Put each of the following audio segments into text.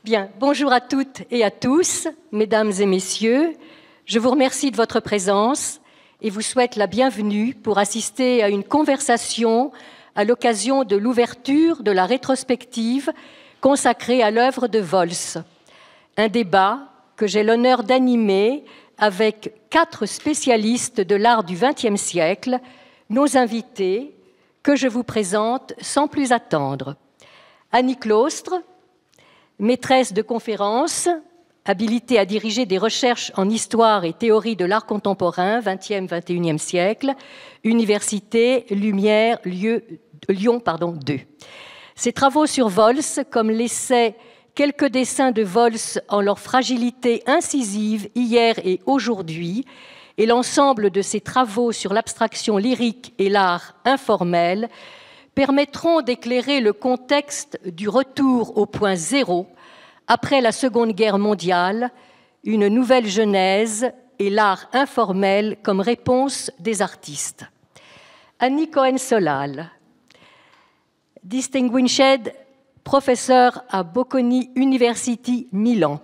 Bien, bonjour à toutes et à tous, mesdames et messieurs. Je vous remercie de votre présence et vous souhaite la bienvenue pour assister à une conversation à l'occasion de l'ouverture de la rétrospective consacrée à l'œuvre de Vols. Un débat que j'ai l'honneur d'animer avec 4 spécialistes de l'art du XXe siècle, nos invités, que je vous présente sans plus attendre. Annie Claustre, maîtresse de conférences, habilitée à diriger des recherches en histoire et théorie de l'art contemporain, XXe, XXIe siècle, Université Lumière Lyon 2. Ses travaux sur Vols, comme l'essai « Quelques dessins de Vols en leur fragilité incisive hier et aujourd'hui » et l'ensemble de ses travaux sur l'abstraction lyrique et l'art informel permettront d'éclairer le contexte du retour au point zéro après la Seconde Guerre mondiale, une nouvelle genèse et l'art informel comme réponse des artistes. Annie Cohen-Solal, Distinguished Professor à Bocconi University, Milan.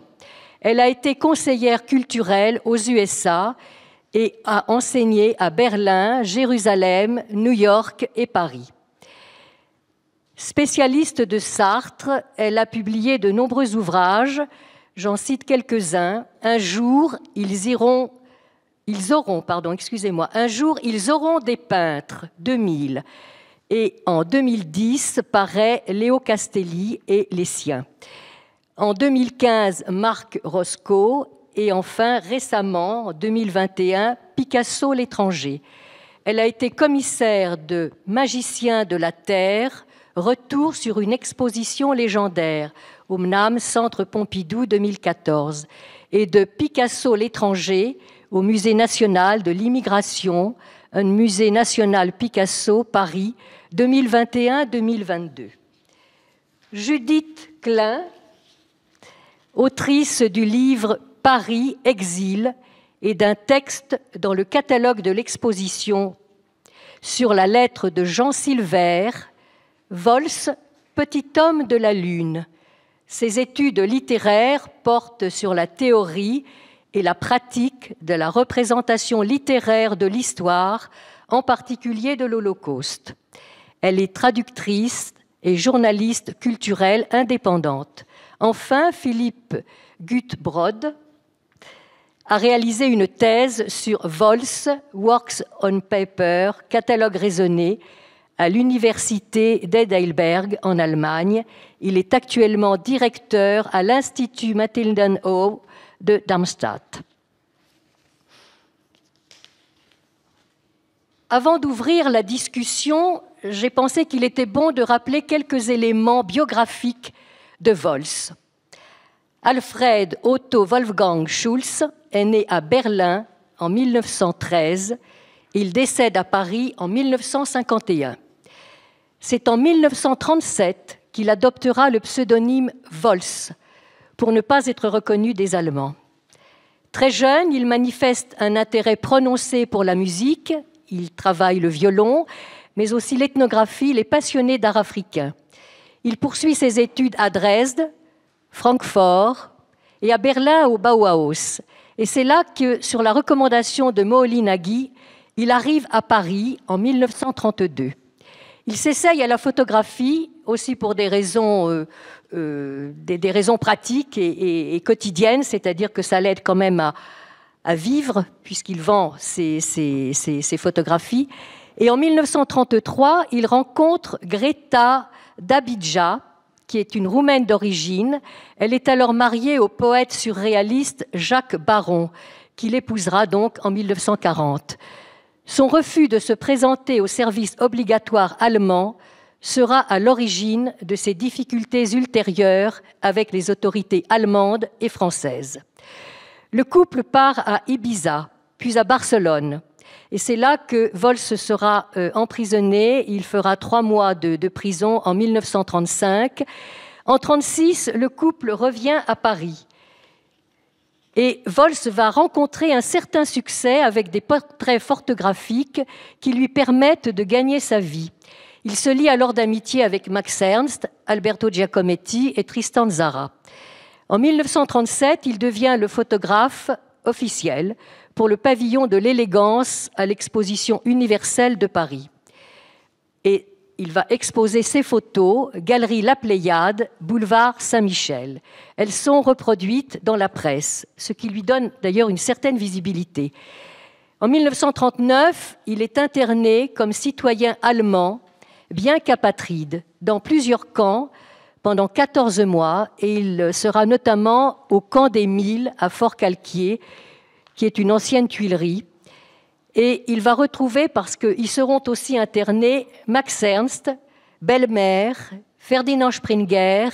Elle a été conseillère culturelle aux USA et a enseigné à Berlin, Jérusalem, New York et Paris. Spécialiste de Sartre, elle a publié de nombreux ouvrages, j'en cite quelques-uns. Un jour, ils auront des peintres, 2000. Et en 2010, paraît Léo Castelli et les siens. En 2015, Marc Roscoe. Et enfin, récemment, en 2021, Picasso l'étranger. Elle a été commissaire de Magiciens de la Terre, retour sur une exposition légendaire au MNAM Centre Pompidou 2014, et de Picasso l'étranger au Musée national de l'immigration, un musée national Picasso, Paris, 2021-2022. Judith Klein, autrice du livre Paris, exil, et d'un texte dans le catalogue de l'exposition sur la lettre de Jean Silver, Vols, petit homme de la Lune. Ses études littéraires portent sur la théorie et la pratique de la représentation littéraire de l'histoire, en particulier de l'Holocauste. Elle est traductrice et journaliste culturelle indépendante. Enfin, Philippe Gutbrod a réalisé une thèse sur Vols, Works on Paper, catalogue raisonné, à l'université d'Heidelberg en Allemagne. Il est actuellement directeur à l'Institut Matildenhof de Darmstadt. Avant d'ouvrir la discussion, j'ai pensé qu'il était bon de rappeler quelques éléments biographiques de Vols. Alfred Otto Wolfgang Schulz est né à Berlin en 1913. Il décède à Paris en 1951. C'est en 1937 qu'il adoptera le pseudonyme Vols pour ne pas être reconnu des Allemands. Très jeune, il manifeste un intérêt prononcé pour la musique. Il travaille le violon, mais aussi l'ethnographie. Il est passionné d'art africain. Il poursuit ses études à Dresde, Francfort et à Berlin au Bauhaus. Et c'est là que, sur la recommandation de Moholy Nagy, il arrive à Paris en 1932. Il s'essaye à la photographie, aussi pour des raisons pratiques et quotidiennes, c'est-à-dire que ça l'aide quand même à vivre, puisqu'il vend ses photographies. Et en 1933, il rencontre Greta Dabidja, qui est une Roumaine d'origine. Elle est alors mariée au poète surréaliste Jacques Baron, qu'il épousera donc en 1940. Son refus de se présenter au service obligatoire allemand sera à l'origine de ses difficultés ultérieures avec les autorités allemandes et françaises. Le couple part à Ibiza, puis à Barcelone. Et c'est là que Vols sera emprisonné. Il fera 3 mois de prison en 1935. En 1936, le couple revient à Paris. Et Vols va rencontrer un certain succès avec des portraits photographiques qui lui permettent de gagner sa vie. Il se lie alors d'amitié avec Max Ernst, Alberto Giacometti et Tristan Tzara. En 1937, il devient le photographe officiel pour le pavillon de l'élégance à l'exposition universelle de Paris. Et il va exposer ses photos, Galerie La Pléiade, boulevard Saint-Michel. Elles sont reproduites dans la presse, ce qui lui donne d'ailleurs une certaine visibilité. En 1939, il est interné comme citoyen allemand, bien qu'apatride, dans plusieurs camps pendant 14 mois, et il sera notamment au camp des Milles à Fort-Calquier, qui est une ancienne tuilerie. Et il va retrouver, parce qu'ils seront aussi internés, Max Ernst, Bellmer, Ferdinand Springer,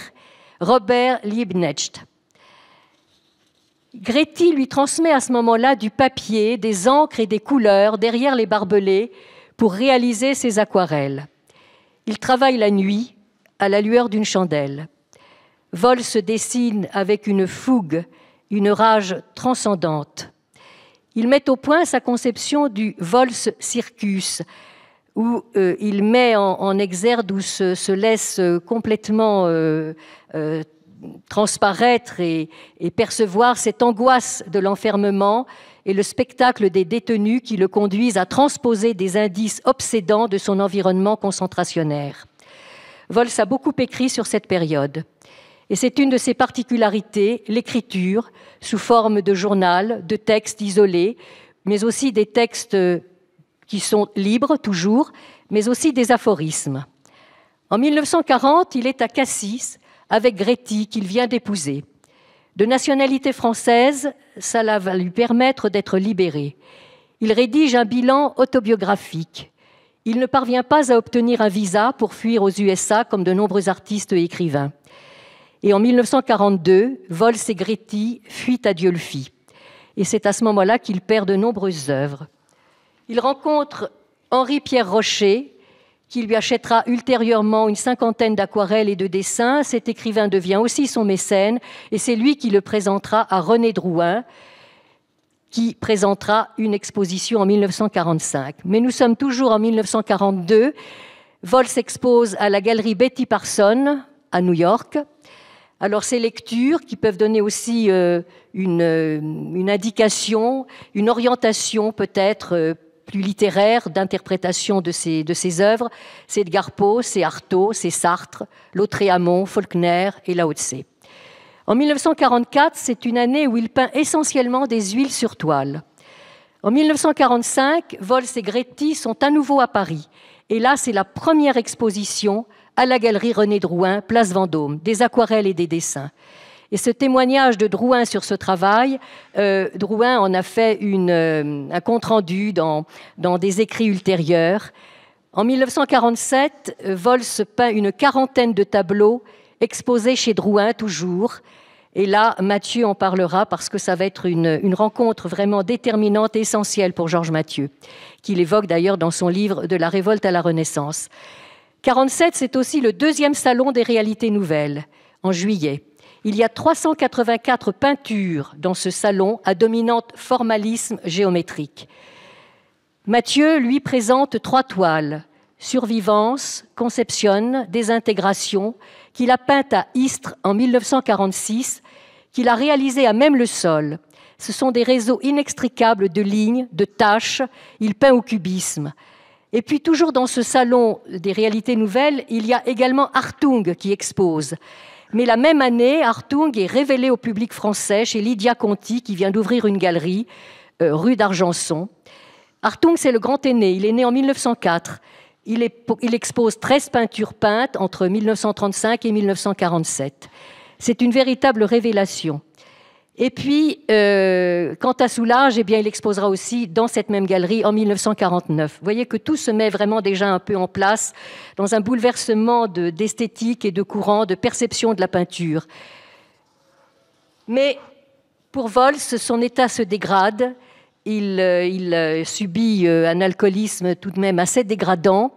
Robert Liebknecht. Gréty lui transmet à ce moment-là du papier, des encres et des couleurs derrière les barbelés pour réaliser ses aquarelles. Il travaille la nuit à la lueur d'une chandelle. Vols se dessine avec une fougue, une rage transcendante. Il met au point sa conception du Vols circus, où il met en exergue, où se laisse complètement transparaître et percevoir cette angoisse de l'enfermement et le spectacle des détenus qui le conduisent à transposer des indices obsédants de son environnement concentrationnaire. Vols a beaucoup écrit sur cette période. Et c'est une de ses particularités, l'écriture, sous forme de journal, de textes isolés, mais aussi des textes qui sont libres toujours, mais aussi des aphorismes. En 1940, il est à Cassis avec Gréty, qu'il vient d'épouser. De nationalité française, cela va lui permettre d'être libéré. Il rédige un bilan autobiographique. Il ne parvient pas à obtenir un visa pour fuir aux USA comme de nombreux artistes et écrivains. Et en 1942, Vols et Gréty fuient à Dieulefit. Et c'est à ce moment-là qu'il perd de nombreuses œuvres. Il rencontre Henri-Pierre Rocher, qui lui achètera ultérieurement une 50aine d'aquarelles et de dessins. Cet écrivain devient aussi son mécène, et c'est lui qui le présentera à René Drouin, qui présentera une exposition en 1945. Mais nous sommes toujours en 1942. Vols s'expose à la galerie Betty Parsons, à New York. Alors ces lectures qui peuvent donner aussi une indication, une orientation peut-être plus littéraire d'interprétation de ses œuvres, c'est Edgar Poe, c'est Artaud, c'est Sartre, Lautréamont, Faulkner et Lao Tse. En 1944, c'est une année où il peint essentiellement des huiles sur toile. En 1945, Vols et Gréty sont à nouveau à Paris. Et là, c'est la première exposition à la galerie René Drouin, place Vendôme, des aquarelles et des dessins. Et ce témoignage de Drouin sur ce travail, Drouin en a fait un compte-rendu dans des écrits ultérieurs. En 1947, Vols peint une 40aine de tableaux exposés chez Drouin toujours. Et là, Mathieu en parlera parce que ça va être une rencontre vraiment déterminante et essentielle pour Georges Mathieu, qu'il évoque d'ailleurs dans son livre « De la révolte à la Renaissance ». 1947, c'est aussi le deuxième salon des réalités nouvelles, en juillet. Il y a 384 peintures dans ce salon à dominante formalisme géométrique. Mathieu, lui, présente 3 toiles, Survivance, Conception, Désintégration, qu'il a peintes à Istres en 1946, qu'il a réalisées à même le sol. Ce sont des réseaux inextricables de lignes, de taches, il peint au cubisme. Et puis toujours dans ce salon des réalités nouvelles, il y a également Hartung qui expose. Mais la même année, Hartung est révélé au public français chez Lydia Conti, qui vient d'ouvrir une galerie rue d'Argenson. Hartung, c'est le grand aîné. Il est né en 1904. Il expose 13 peintures peintes entre 1935 et 1947. C'est une véritable révélation. Et puis, quant à Soulages, eh bien, il exposera aussi dans cette même galerie en 1949. Vous voyez que tout se met vraiment déjà un peu en place dans un bouleversement d'esthétique et de courant, de perception de la peinture. Mais pour Vols, son état se dégrade. Il subit un alcoolisme tout de même assez dégradant.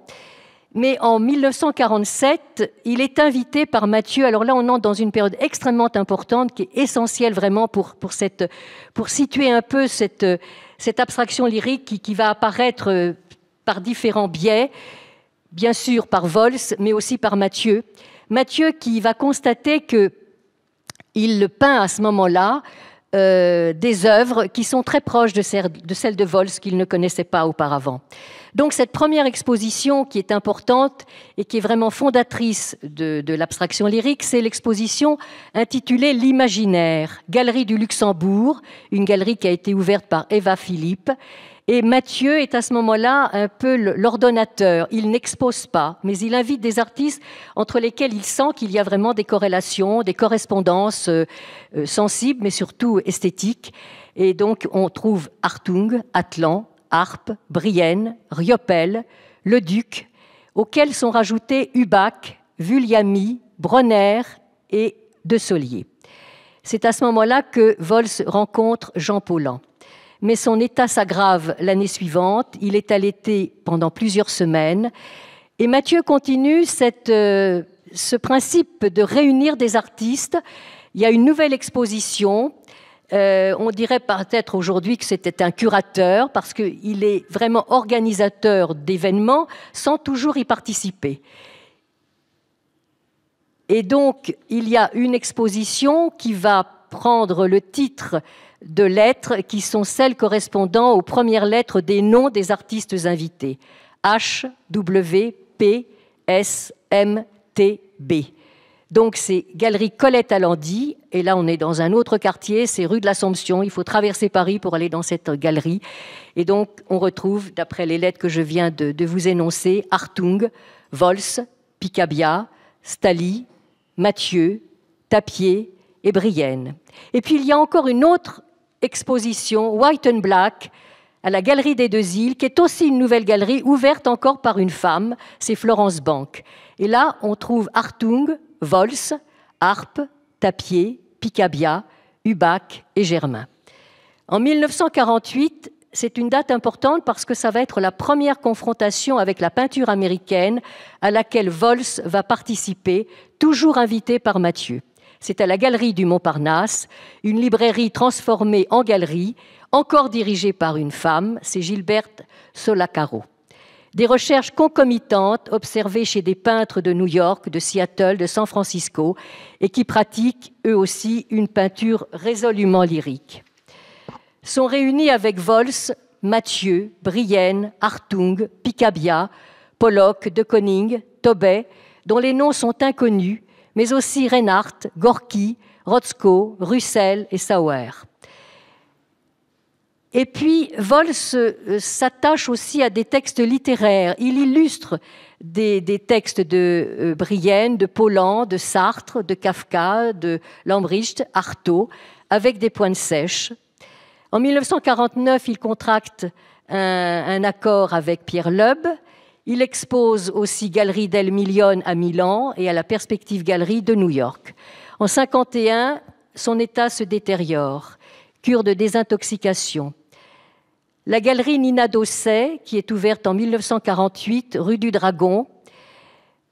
Mais en 1947, il est invité par Mathieu. Alors là, on entre dans une période extrêmement importante qui est essentielle vraiment pour situer un peu cette abstraction lyrique qui va apparaître par différents biais, bien sûr par Vols, mais aussi par Mathieu. Mathieu qui va constater que il peint à ce moment-là des œuvres qui sont très proches de celles de Vols qu'il ne connaissait pas auparavant. Donc cette première exposition qui est importante et qui est vraiment fondatrice de l'abstraction lyrique, c'est l'exposition intitulée L'Imaginaire, Galerie du Luxembourg, une galerie qui a été ouverte par Eva Philippe. Et Mathieu est à ce moment-là un peu l'ordonnateur. Il n'expose pas, mais il invite des artistes entre lesquels il sent qu'il y a vraiment des corrélations, des correspondances sensibles, mais surtout esthétiques. Et donc, on trouve Hartung, Atlan, Harpe, Brienne, Riopel, Le Duc, auxquels sont rajoutés Hubac, Vulliamy, Bronner et De Solier. C'est à ce moment-là que Vols rencontre Jean Paulhan. Mais son état s'aggrave l'année suivante. Il est allaité pendant plusieurs semaines. Et Mathieu continue ce principe de réunir des artistes. Il y a une nouvelle exposition. On dirait peut-être aujourd'hui que c'était un curateur parce qu'il est vraiment organisateur d'événements sans toujours y participer. Et donc, il y a une exposition qui va prendre le titre de lettres qui sont celles correspondant aux premières lettres des noms des artistes invités. H, W, P, S, M, T, B. Donc c'est Galerie Colette Allendy, et là on est dans un autre quartier, c'est rue de l'Assomption, il faut traverser Paris pour aller dans cette galerie. Et donc on retrouve, d'après les lettres que je viens de vous énoncer, Hartung, Vols, Picabia, Stally, Mathieu, Tapier et Brienne. Et puis il y a encore une autre exposition, White and Black, à la Galerie des Deux Îles, qui est aussi une nouvelle galerie ouverte encore par une femme, c'est Florence Bank. Et là, on trouve Hartung, Vols, Harpe, Tapier, Picabia, Hubac et Germain. En 1948, c'est une date importante parce que ça va être la première confrontation avec la peinture américaine à laquelle Vols va participer, toujours invité par Mathieu. C'est à la Galerie du Montparnasse, une librairie transformée en galerie, encore dirigée par une femme, c'est Gilberte Solacaro. Des recherches concomitantes observées chez des peintres de New York, de Seattle, de San Francisco, et qui pratiquent eux aussi une peinture résolument lyrique. Sont réunis avec Vols, Mathieu, Brienne, Hartung, Picabia, Pollock, de Koning, Tobey, dont les noms sont inconnus, mais aussi Reinhardt, Gorky, Rothko, Russell et Sauer. Et puis, Vols s'attache aussi à des textes littéraires. Il illustre des textes de Brienne, de Paulhan, de Sartre, de Kafka, de Lambricht, Artaud, avec des pointes sèches. En 1949, il contracte un accord avec Pierre Loeb. Il expose aussi Galerie del Milione à Milan et à la Perspective Galerie de New York. En 1951, son état se détériore, cure de désintoxication. La galerie Nina Dosset, qui est ouverte en 1948, rue du Dragon,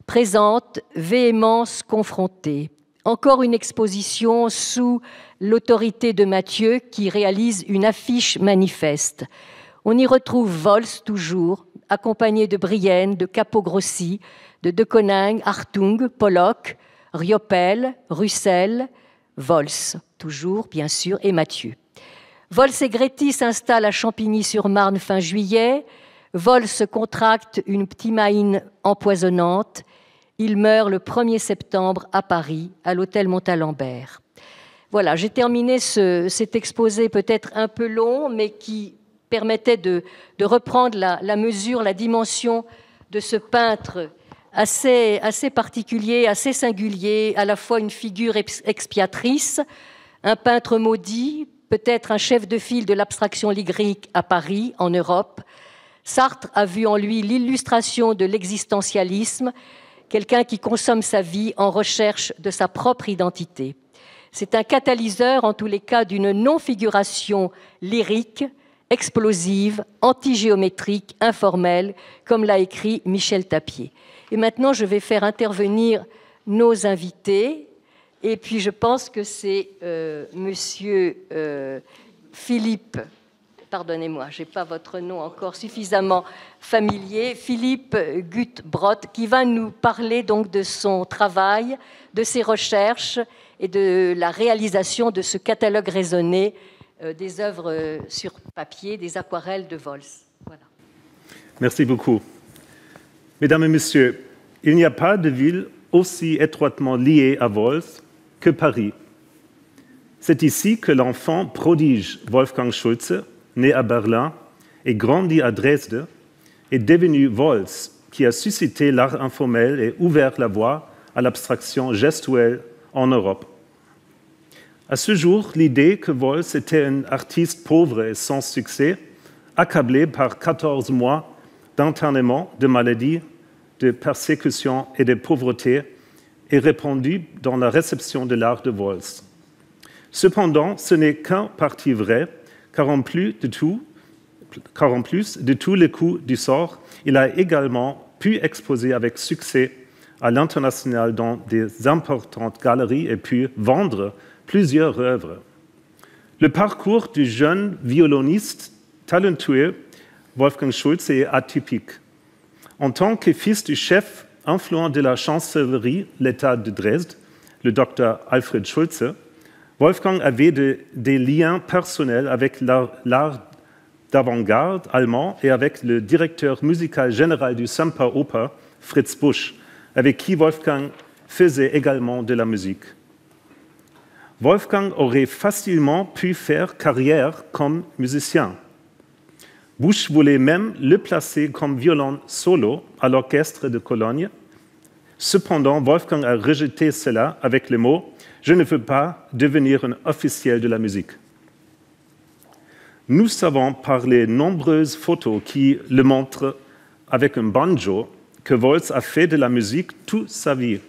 présente Véhémence confrontée. Encore une exposition sous l'autorité de Mathieu qui réalise une affiche manifeste. On y retrouve Vols toujours, accompagné de Brienne, de Capogrossi, de Koning, Hartung, Pollock, Riopel, Russell, Vols, toujours bien sûr, et Mathieu. Vols et Gréty s'installent à Champigny-sur-Marne fin juillet. Vols contracte une ptimaïne empoisonnante. Il meurt le 1er septembre à Paris, à l'hôtel Montalembert. Voilà, j'ai terminé cet exposé peut-être un peu long, mais qui permettait de reprendre la mesure, la dimension de ce peintre assez particulier, assez singulier, à la fois une figure expiatrice, un peintre maudit, peut-être un chef de file de l'abstraction lyrique à Paris, en Europe. Sartre a vu en lui l'illustration de l'existentialisme, quelqu'un qui consomme sa vie en recherche de sa propre identité. C'est un catalyseur, en tous les cas, d'une non-figuration lyrique, explosive, antigéométrique, informelle, comme l'a écrit Michel Tapier. Et maintenant, je vais faire intervenir nos invités. Et puis, je pense que c'est monsieur Philippe, pardonnez-moi, je n'ai pas votre nom encore suffisamment familier, Philippe Gutt-Brott, qui va nous parler donc de son travail, de ses recherches et de la réalisation de ce catalogue raisonné des œuvres sur papier, des aquarelles de Vols. Voilà. Merci beaucoup. Mesdames et messieurs, il n'y a pas de ville aussi étroitement liée à Vols que Paris. C'est ici que l'enfant prodige Wolfgang Schulze, né à Berlin et grandi à Dresde, est devenu Vols, qui a suscité l'art informel et ouvert la voie à l'abstraction gestuelle en Europe. À ce jour, l'idée que Vols était un artiste pauvre et sans succès, accablé par 14 mois d'internement, de maladie, de persécution et de pauvreté, est répandue dans la réception de l'art de Vols. Cependant, ce n'est qu'un parti vrai, car en plus de tous les coups du sort, il a également pu exposer avec succès à l'international dans des importantes galeries et pu vendre plusieurs œuvres. Le parcours du jeune violoniste talentueux Wolfgang Schulze est atypique. En tant que fils du chef influent de la chancellerie l'État de Dresde, le docteur Alfred Schulze, Wolfgang avait des liens personnels avec l'art d'avant-garde allemand et avec le directeur musical général du Semperoper, Fritz Busch, avec qui Wolfgang faisait également de la musique. Wolfgang aurait facilement pu faire carrière comme musicien. Busch voulait même le placer comme violon solo à l'orchestre de Cologne. Cependant, Wolfgang a rejeté cela avec les mots « Je ne veux pas devenir un officiel de la musique ». Nous savons par les nombreuses photos qui le montrent avec un banjo que Vols a fait de la musique toute sa vie.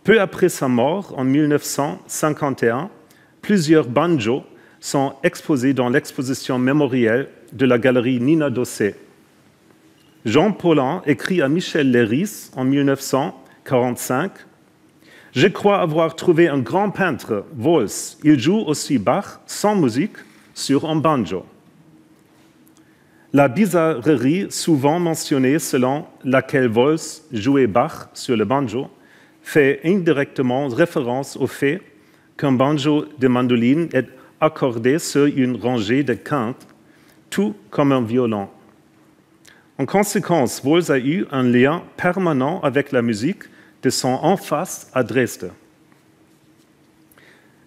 Peu après sa mort, en 1951, plusieurs banjos sont exposés dans l'exposition mémorielle de la galerie Nina Dossé. Jean Paulhan écrit à Michel Leiris en 1945 « Je crois avoir trouvé un grand peintre, Vols. Il joue aussi Bach sans musique sur un banjo. » La bizarrerie souvent mentionnée selon laquelle Vols jouait Bach sur le banjo fait indirectement référence au fait qu'un banjo de mandoline est accordé sur une rangée de quintes, tout comme un violon. En conséquence, Vols a eu un lien permanent avec la musique de son enfance à Dresde.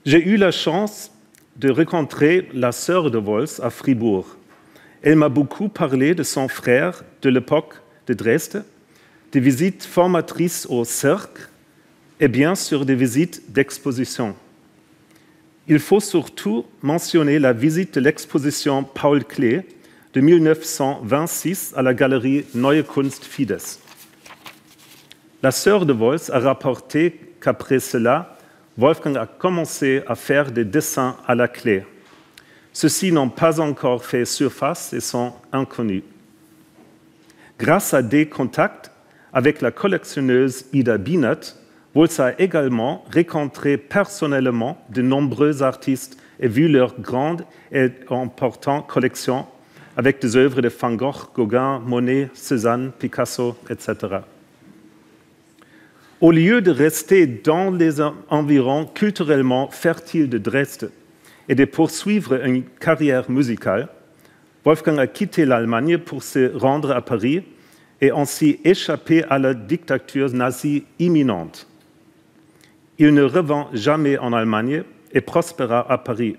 J'ai eu la chance de rencontrer la sœur de Vols à Fribourg. Elle m'a beaucoup parlé de son frère de l'époque de Dresde, des visites formatrices au cercle et bien sûr des visites d'exposition. Il faut surtout mentionner la visite de l'exposition Paul Klee de 1926 à la galerie Neue Kunst Fides. La sœur de Vols a rapporté qu'après cela, Wolfgang a commencé à faire des dessins à la clé. Ceux-ci n'ont pas encore fait surface et sont inconnus. Grâce à des contacts avec la collectionneuse Ida Bienert, Vols a également rencontré personnellement de nombreux artistes et vu leur grande et importante collection avec des œuvres de Van Gogh, Gauguin, Monet, Cézanne, Picasso, etc. Au lieu de rester dans les environs culturellement fertiles de Dresde et de poursuivre une carrière musicale, Wolfgang a quitté l'Allemagne pour se rendre à Paris et ainsi échapper à la dictature nazie imminente. Il ne revint jamais en Allemagne et prospéra à Paris.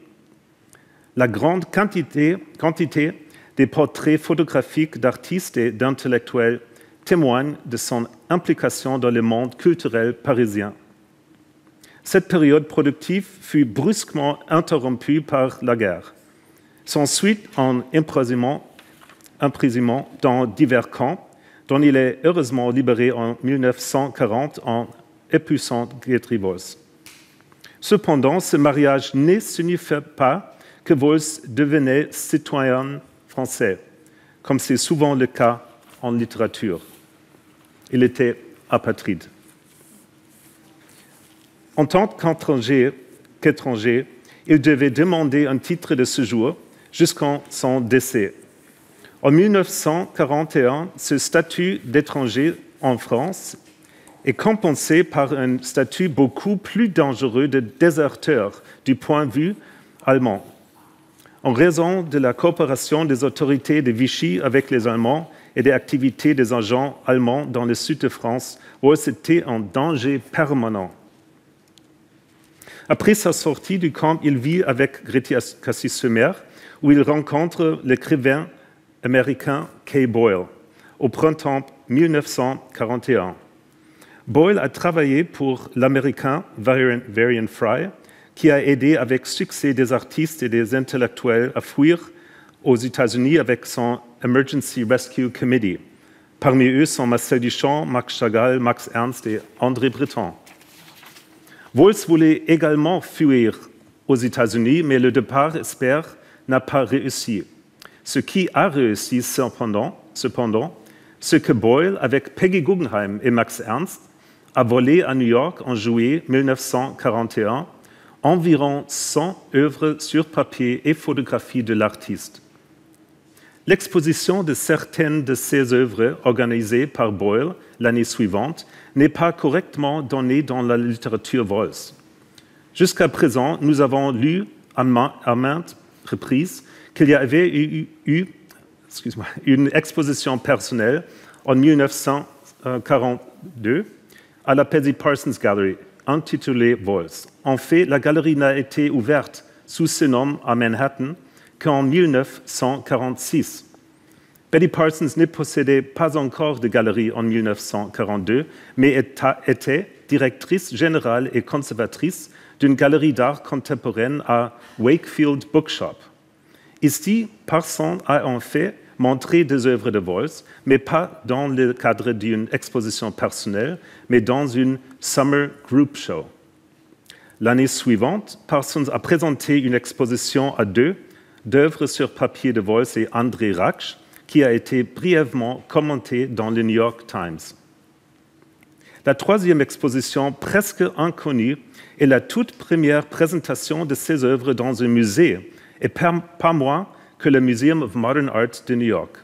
La grande quantité des portraits photographiques d'artistes et d'intellectuels témoigne de son implication dans le monde culturel parisien. Cette période productive fut brusquement interrompue par la guerre. S'ensuit un emprisonnement dans divers camps, dont il est heureusement libéré en 1940 en épuisant Guthrie Vols. Cependant, ce mariage ne signifie pas que Vols devenait citoyen français, comme c'est souvent le cas en littérature. Il était apatride. En tant qu'étranger, il devait demander un titre de séjour jusqu'à son décès. En 1941, ce statut d'étranger en France est compensé par un statut beaucoup plus dangereux de déserteur du point de vue allemand. En raison de la coopération des autorités de Vichy avec les Allemands et des activités des agents allemands dans le sud de France, Vols était en danger permanent. Après sa sortie du camp, il vit avec Créteil-Cassis-sur-Mer, où il rencontre l'écrivain américain Kay Boyle au printemps 1941. Boyle a travaillé pour l'américain Varian Fry, qui a aidé avec succès des artistes et des intellectuels à fuir aux États-Unis avec son Emergency Rescue Committee. Parmi eux sont Marcel Duchamp, Max Chagall, Max Ernst et André Breton. Vols voulait également fuir aux États-Unis, mais le départ espère n'a pas réussi. Ce qui a réussi cependant, c'est que Boyle, avec Peggy Guggenheim et Max Ernst, a volé à New York en juillet 1941 environ 100 œuvres sur papier et photographies de l'artiste. L'exposition de certaines de ces œuvres organisée par Boyle l'année suivante n'est pas correctement donnée dans la littérature Vols. Jusqu'à présent, nous avons lu à maintes reprises qu'il y avait eu une exposition personnelle en 1942 à la Peggy Parsons Gallery, intitulée Vols. En fait, la galerie n'a été ouverte sous ce nom à Manhattan qu'en 1946. Betty Parsons ne possédait pas encore de galerie en 1942, mais était directrice générale et conservatrice d'une galerie d'art contemporaine à Wakefield Bookshop. Ici, Parsons a en fait montré des œuvres de Vols, mais pas dans le cadre d'une exposition personnelle, mais dans une Summer Group Show. L'année suivante, Parsons a présenté une exposition à deux d'œuvres sur papier de Vols et André Rach, qui a été brièvement commentée dans le New York Times. La troisième exposition, presque inconnue, est la toute première présentation de ces œuvres dans un musée, et pas moins que le Museum of Modern Art de New York.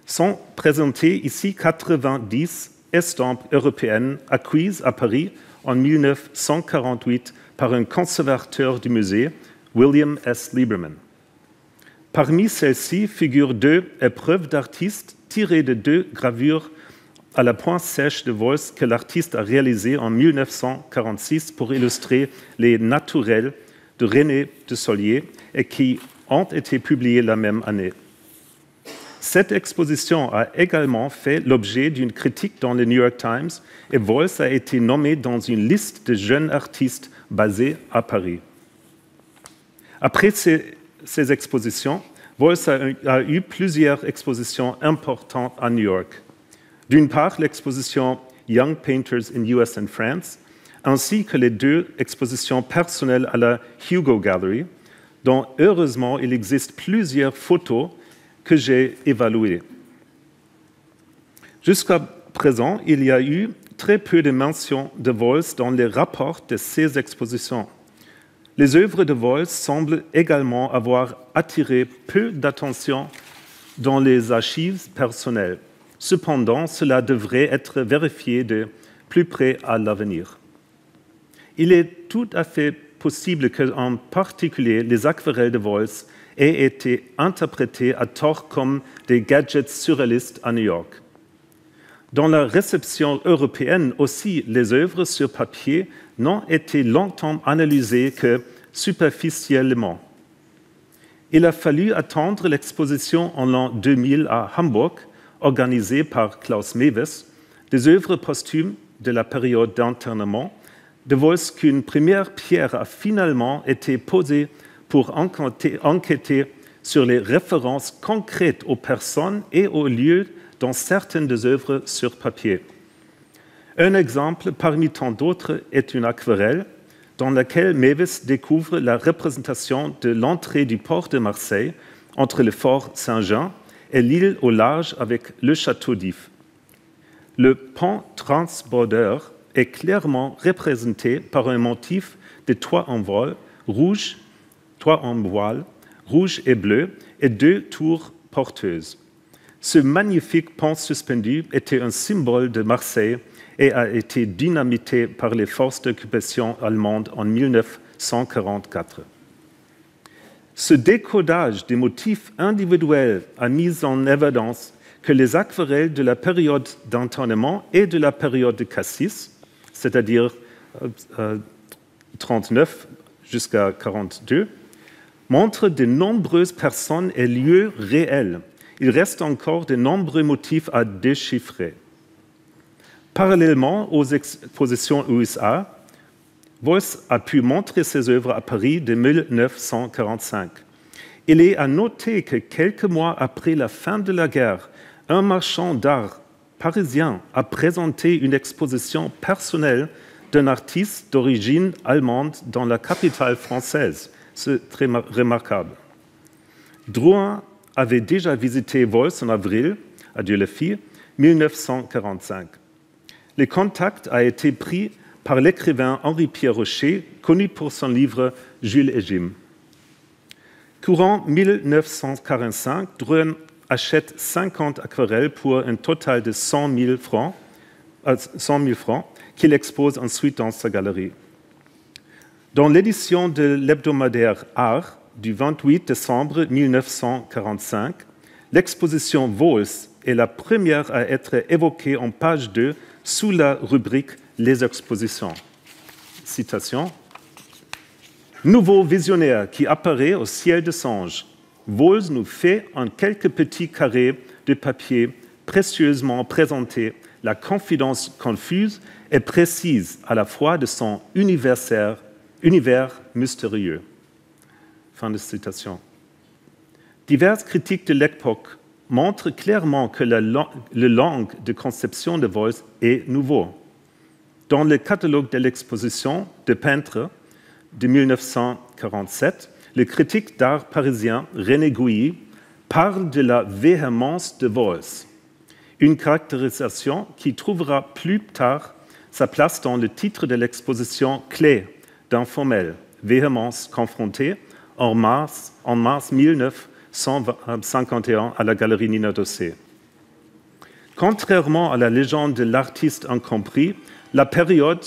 Sont présentées ici 90 estampes européennes acquises à Paris en 1948 par un conservateur du musée, William S. Lieberman. Parmi celles-ci figurent deux épreuves d'artistes tirées de deux gravures à la pointe sèche de Vols que l'artiste a réalisées en 1946 pour illustrer les naturels de René de Solier et qui ont été publiées la même année. Cette exposition a également fait l'objet d'une critique dans le New York Times et Vols a été nommé dans une liste de jeunes artistes basés à Paris. Après ces expositions, Vols a eu plusieurs expositions importantes à New York. D'une part, l'exposition Young Painters in US and France, ainsi que les deux expositions personnelles à la Hugo Gallery, dont heureusement il existe plusieurs photos que j'ai évaluées. Jusqu'à présent, il y a eu très peu de mentions de Vols dans les rapports de ces expositions. Les œuvres de Vols semblent également avoir attiré peu d'attention dans les archives personnelles. Cependant, cela devrait être vérifié de plus près à l'avenir. Il est tout à fait possible qu'en particulier les aquarelles de Vols aient été interprétées à tort comme des gadgets surréalistes à New York. Dans la réception européenne aussi, les œuvres sur papier n'ont été longtemps analysées que superficiellement. Il a fallu attendre l'exposition en l'an 2000 à Hambourg, organisée par Klaus Mewes, des œuvres posthumes de la période d'internement, de Vols qu'une première pierre a finalement été posée pour enquêter sur les références concrètes aux personnes et aux lieux dans certaines des œuvres sur papier. Un exemple parmi tant d'autres est une aquarelle dans laquelle Mewes découvre la représentation de l'entrée du port de Marseille entre le fort Saint-Jean et l'île au large avec le château d'If. Le pont transbordeur est clairement représenté par un motif de toit en voile rouge et bleu et deux tours porteuses. Ce magnifique pont suspendu était un symbole de Marseille et a été dynamité par les forces d'occupation allemandes en 1944. Ce décodage des motifs individuels a mis en évidence que les aquarelles de la période d'entonnement et de la période de Cassis, c'est-à-dire 39 jusqu'à 42, montrent de nombreuses personnes et lieux réels. Il reste encore de nombreux motifs à déchiffrer. Parallèlement aux expositions USA, Vols a pu montrer ses œuvres à Paris dès 1945. Il est à noter que quelques mois après la fin de la guerre, un marchand d'art parisien a présenté une exposition personnelle d'un artiste d'origine allemande dans la capitale française. C'est très remarquable. Drouin avait déjà visité Vols en avril, à Dieulefit, 1945. Le contact a été pris par l'écrivain Henri-Pierre Rocher, connu pour son livre « Jules et Jim ». Courant 1945, Drouin achète 50 aquarelles pour un total de 100 000 francs qu'il expose ensuite dans sa galerie. Dans l'édition de l'hebdomadaire Art du 28 décembre 1945, l'exposition Vols est la première à être évoquée en page 2 sous la rubrique « Les expositions ». Citation. « Nouveau visionnaire qui apparaît au ciel de songe, Vols nous fait en quelques petits carrés de papier précieusement présentés la confidence confuse et précise à la fois de son univers mystérieux. » Fin de citation. Diverses critiques de l'époque montrent clairement que le langue de conception de Vols est nouveau. Dans le catalogue de l'exposition de peintres de 1947, le critique d'art parisien René Gouy parle de la véhémence de Vols, une caractérisation qui trouvera plus tard sa place dans le titre de l'exposition clé d'Informel, Véhémence confrontée, en mars 1951 à la galerie Nina Dossé. Contrairement à la légende de l'artiste incompris, la période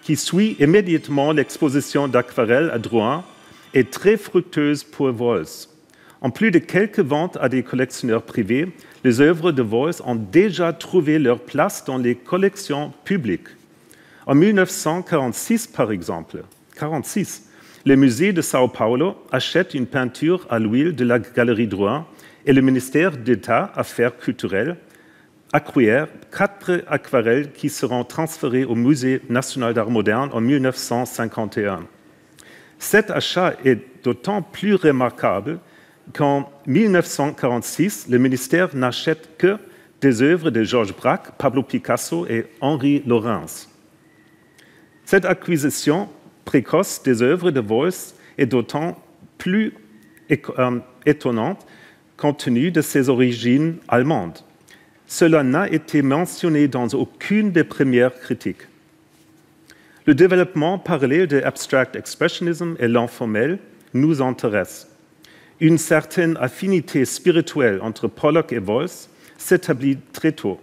qui suit immédiatement l'exposition d'aquarelles à Drouin est très fructueuse pour Vols. En plus de quelques ventes à des collectionneurs privés, les œuvres de Vols ont déjà trouvé leur place dans les collections publiques. En 1946, par exemple, le musée de Sao Paulo achète une peinture à l'huile de la galerie Drouin et le ministère d'État Affaires culturelles acquiert 4 aquarelles qui seront transférées au Musée national d'art moderne en 1951. Cet achat est d'autant plus remarquable qu'en 1946, le ministère n'achète que des œuvres de Georges Braque, Pablo Picasso et Henri Laurens. Cette acquisition précoce des œuvres de Vols est d'autant plus étonnante compte tenu de ses origines allemandes. Cela n'a été mentionné dans aucune des premières critiques. Le développement parallèle de l'abstract expressionism et l'informel nous intéresse. Une certaine affinité spirituelle entre Pollock et Vols s'établit très tôt.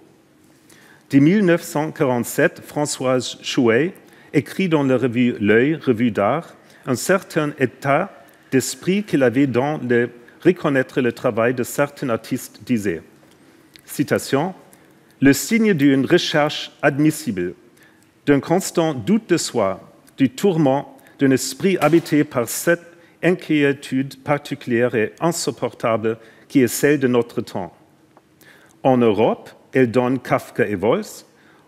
Dès 1947, Françoise Chouet écrit dans la revue L'Œil, revue d'art, un certain état d'esprit qu'il avait dans le reconnaître le travail de certains artistes disait. Citation, « Le signe d'une recherche admissible, d'un constant doute de soi, du tourment d'un esprit habité par cette inquiétude particulière et insupportable qui est celle de notre temps. En Europe, elle donne Kafka et Vols,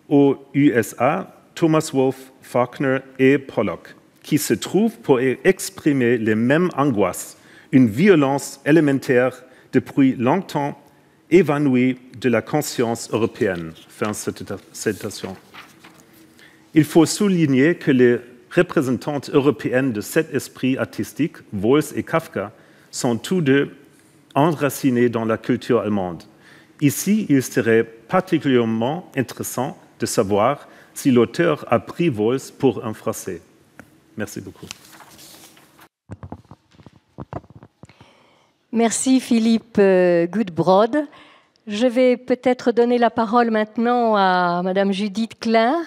aux USA, Thomas Wolfe, Faulkner et Pollock, qui se trouvent pour exprimer les mêmes angoisses, une violence élémentaire depuis longtemps évanouie de la conscience européenne. » Fin de citation. Il faut souligner que les représentantes européennes de cet esprit artistique, Vols et Kafka, sont tous deux enracinés dans la culture allemande. Ici, il serait particulièrement intéressant de savoir si l'auteur a pris Vols pour un Français. Merci beaucoup. Merci Philippe Goodbrod. Je vais peut-être donner la parole maintenant à Madame Judith Klein.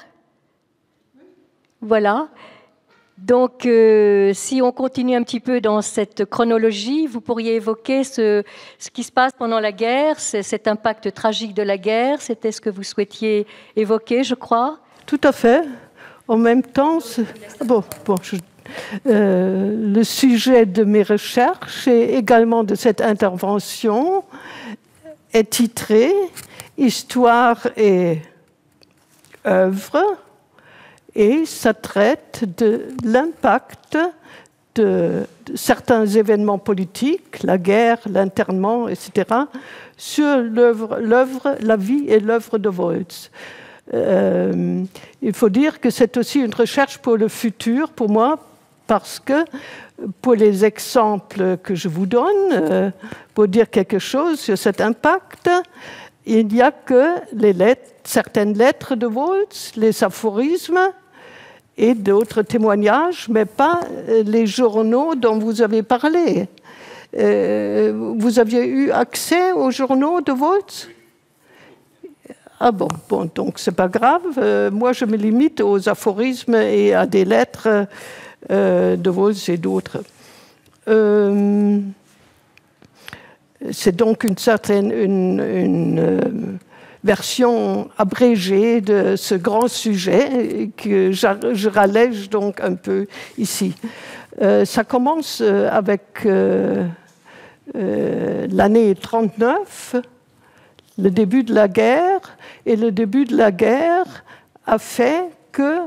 Voilà. Donc, si on continue un petit peu dans cette chronologie, vous pourriez évoquer ce qui se passe pendant la guerre, cet impact tragique de la guerre. C'était ce que vous souhaitiez évoquer, je crois. Tout à fait. En même temps, le sujet de mes recherches et également de cette intervention est titré « Histoire et œuvre ». Et ça traite de l'impact de certains événements politiques, la guerre, l'internement, etc., sur la vie et l'œuvre de Woltz. Il faut dire que c'est aussi une recherche pour le futur, pour moi, parce que pour les exemples que je vous donne, pour dire quelque chose sur cet impact, il n'y a que certaines lettres de Woltz, les aphorismes, et d'autres témoignages, mais pas les journaux dont vous avez parlé. Vous aviez eu accès aux journaux de Woltz ? Ah bon, donc c'est pas grave. Moi, je me limite aux aphorismes et à des lettres de Woltz et d'autres. C'est donc une version abrégée de ce grand sujet que je rallège donc un peu ici. Ça commence avec l'année 1939, le début de la guerre, et le début de la guerre a fait que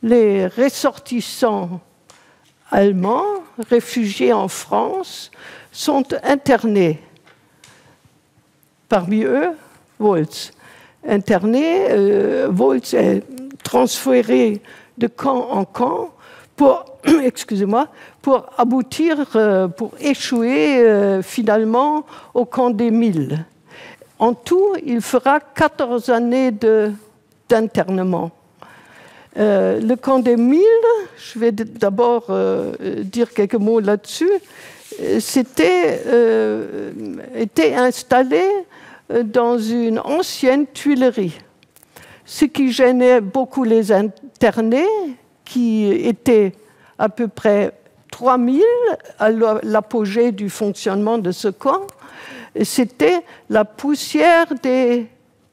les ressortissants allemands, réfugiés en France, sont internés. Parmi eux, Woltz. Interné, Woltz est transféré de camp en camp pour aboutir, pour échouer finalement au camp des 1000. En tout, il fera 14 années d'internement. Le camp des 1000, je vais d'abord dire quelques mots là-dessus, était installé dans une ancienne tuilerie. Ce qui gênait beaucoup les internés, qui étaient à peu près 3000 à l'apogée du fonctionnement de ce camp, c'était la poussière des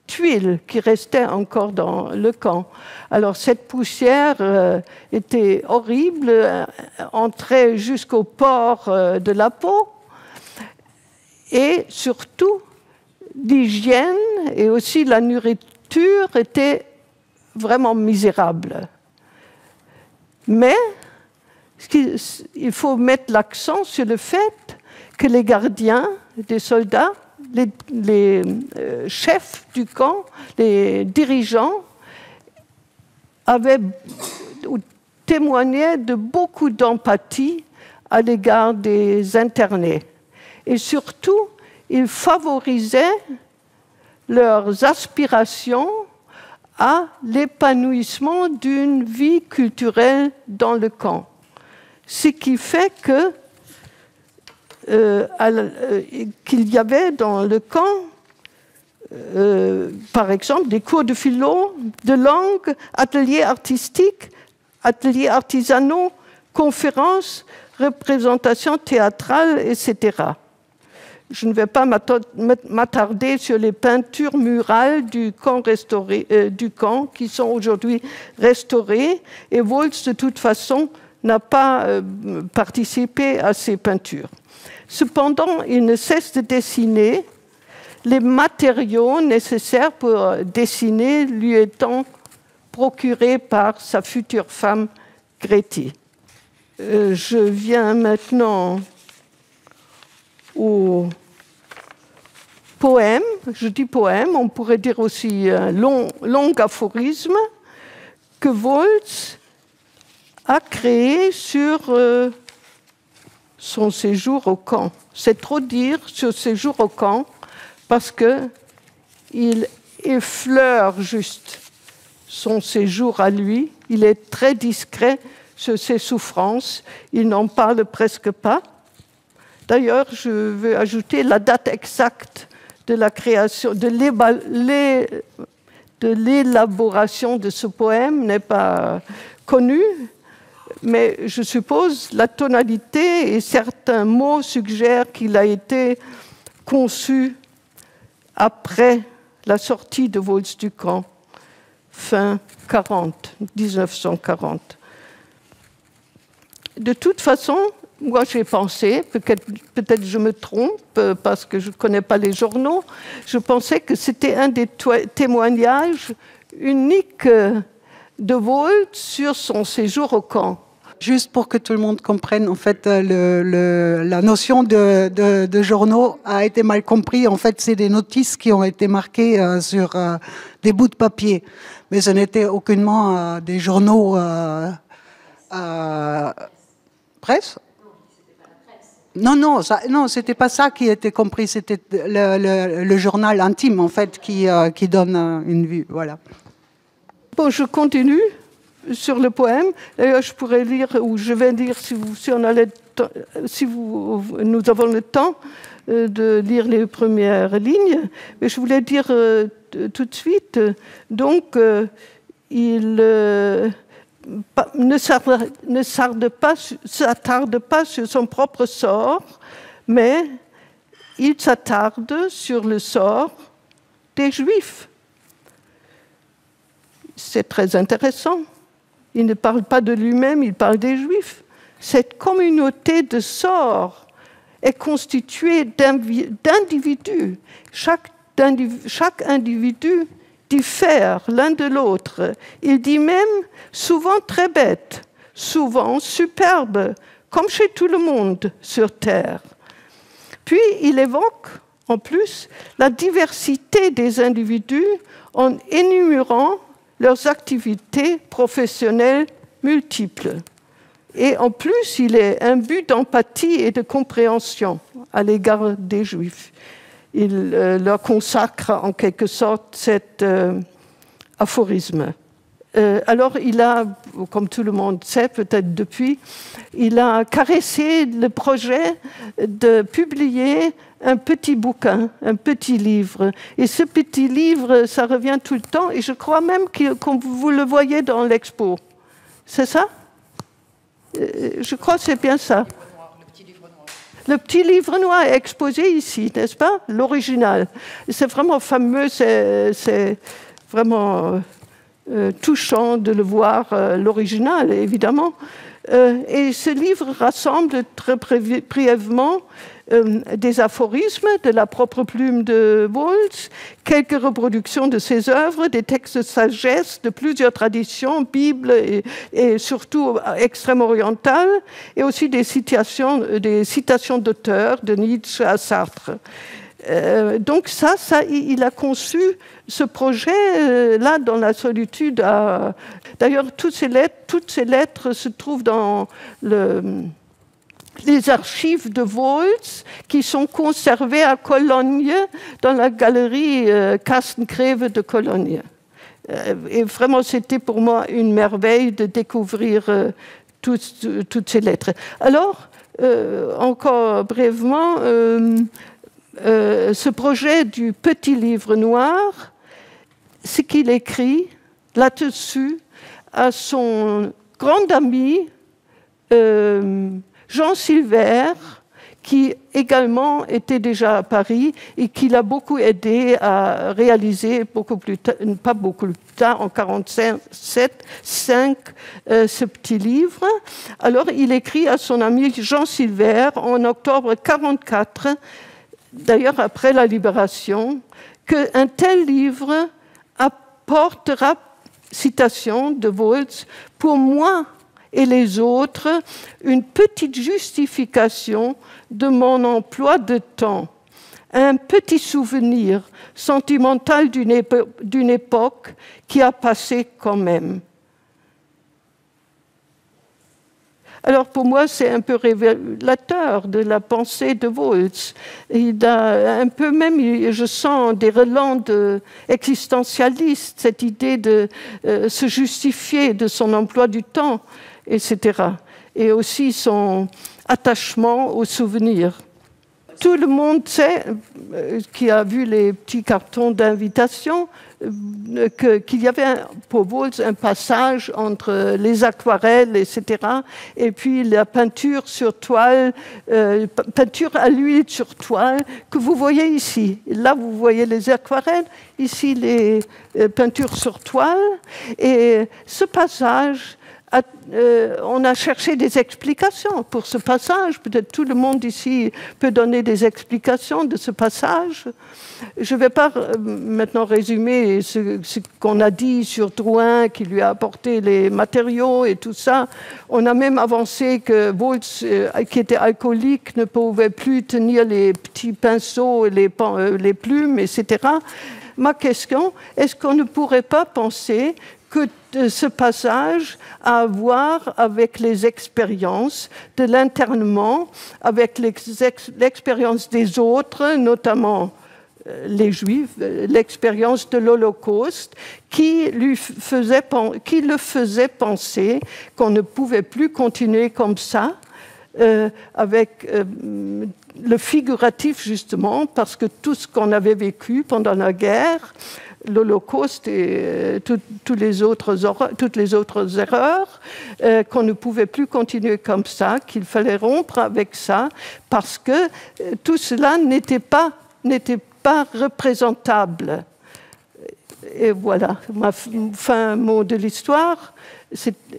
tuiles qui restaient encore dans le camp. Alors cette poussière était horrible, entrait jusqu'aux pores de la peau, et surtout, l'hygiène et aussi la nourriture étaient vraiment misérables. Mais il faut mettre l'accent sur le fait que les gardiens des soldats, les chefs du camp, les dirigeants, avaient témoigné de beaucoup d'empathie à l'égard des internés. Et surtout, ils favorisaient leurs aspirations à l'épanouissement d'une vie culturelle dans le camp. Ce qui fait qu'il y avait dans le camp, par exemple, des cours de philo, de langue, ateliers artistiques, ateliers artisanaux, conférences, représentations théâtrales, etc. Je ne vais pas m'attarder sur les peintures murales du camp qui sont aujourd'hui restaurées, et Woltz, de toute façon, n'a pas participé à ces peintures. Cependant, il ne cesse de dessiner, les matériaux nécessaires pour dessiner lui étant procurés par sa future femme, Gréty. Je viens maintenant au poème. Je dis poème, on pourrait dire aussi un long aphorisme que Woltz a créé sur son séjour au camp. C'est trop dire sur séjour au camp parce qu'il effleure juste son séjour à lui. Il est très discret sur ses souffrances. Il n'en parle presque pas. D'ailleurs, je veux ajouter la date exacte de la création, de l'élaboration de ce poème n'est pas connu, mais je suppose la tonalité et certains mots suggèrent qu'il a été conçu après la sortie de Waltz du camp, fin 1940. De toute façon, moi j'ai pensé, peut-être je me trompe parce que je ne connais pas les journaux, je pensais que c'était un des témoignages uniques de Waltz sur son séjour au camp. Juste pour que tout le monde comprenne, en fait, la notion de journaux a été mal comprise. En fait, c'est des notices qui ont été marquées sur des bouts de papier. Mais ce n'était aucunement des journaux presse. Non, c'était pas ça qui était compris. C'était le journal intime, en fait, qui donne une vue. Voilà. Bon, je continue sur le poème. D'ailleurs, je pourrais lire, ou je vais lire, nous avons le temps de lire les premières lignes. Mais je voulais dire tout de suite, donc, il ne s'attarde pas sur son propre sort, mais il s'attarde sur le sort des Juifs. C'est très intéressant. Il ne parle pas de lui-même, il parle des Juifs. Cette communauté de sorts est constituée d'individus. Chaque individu diffère l'un de l'autre. Il dit même souvent très bête, souvent superbe, comme chez tout le monde sur Terre. Puis il évoque en plus la diversité des individus en énumérant leurs activités professionnelles multiples. Et en plus, il est imbu d'empathie et de compréhension à l'égard des Juifs. Il leur consacre en quelque sorte cet aphorisme. Alors, il a, comme tout le monde sait peut-être depuis, il a caressé le projet de publier un petit bouquin, un petit livre. Et ce petit livre, ça revient tout le temps, et je crois même que vous le voyez dans l'expo. C'est ça ? Je crois que c'est bien ça. Le petit livre noir est exposé ici, n'est-ce pas? L'original. C'est vraiment fameux, c'est vraiment touchant de le voir, l'original, évidemment. Et ce livre rassemble très brièvement des aphorismes de la propre plume de Waltz, quelques reproductions de ses œuvres, des textes de sagesse de plusieurs traditions, Bible et surtout extrême-orientales, et aussi des citations d'auteurs, de Nietzsche à Sartre. Donc ça, il a conçu ce projet là dans la solitude. D'ailleurs, toutes ces lettres se trouvent dans les archives de Waltz qui sont conservées à Cologne, dans la galerie Kastengreve de Cologne. Et vraiment, c'était pour moi une merveille de découvrir toutes ces lettres. Alors, encore brièvement, ce projet du petit livre noir, ce qu'il écrit là-dessus à son grand ami Jean Silver, qui également était déjà à Paris et qui l'a beaucoup aidé à réaliser pas beaucoup plus tard, en 1947, ce petit livre. Alors, il écrit à son ami Jean Silver en octobre 1944, d'ailleurs après la Libération, qu'un tel livre apportera, citation de Waltz, pour moi et les autres, une petite justification de mon emploi de temps, un petit souvenir sentimental d'une époque qui a passé quand même. Alors pour moi, c'est un peu révélateur de la pensée de Waltz. Il a un peu même, je sens des relents existentialistes, cette idée de se justifier de son emploi du temps, etc. Et aussi son attachement aux souvenirs. Tout le monde sait, qui a vu les petits cartons d'invitation, qu'il y avait pour Wolz un passage entre les aquarelles, etc., et puis la peinture sur toile, peinture à l'huile sur toile, que vous voyez ici. Là, vous voyez les aquarelles, ici les peintures sur toile, et ce passage, on a cherché des explications pour ce passage. Peut-être tout le monde ici peut donner des explications de ce passage. Je ne vais pas maintenant résumer ce qu'on a dit sur Drouin, qui lui a apporté les matériaux et tout ça. On a même avancé que Wolz, qui était alcoolique, ne pouvait plus tenir les petits pinceaux, les plumes, etc. Ma question, est-ce qu'on ne pourrait pas penser que ce passage a à voir avec les expériences de l'internement, avec l'expérience des autres, notamment les Juifs, l'expérience de l'Holocauste, qui le faisait penser qu'on ne pouvait plus continuer comme ça, avec le figuratif justement, parce que tout ce qu'on avait vécu pendant la guerre, l'Holocauste et toutes les autres erreurs, qu'on ne pouvait plus continuer comme ça, qu'il fallait rompre avec ça, parce que tout cela n'était pas représentable. Et voilà, ma fin mot de l'histoire.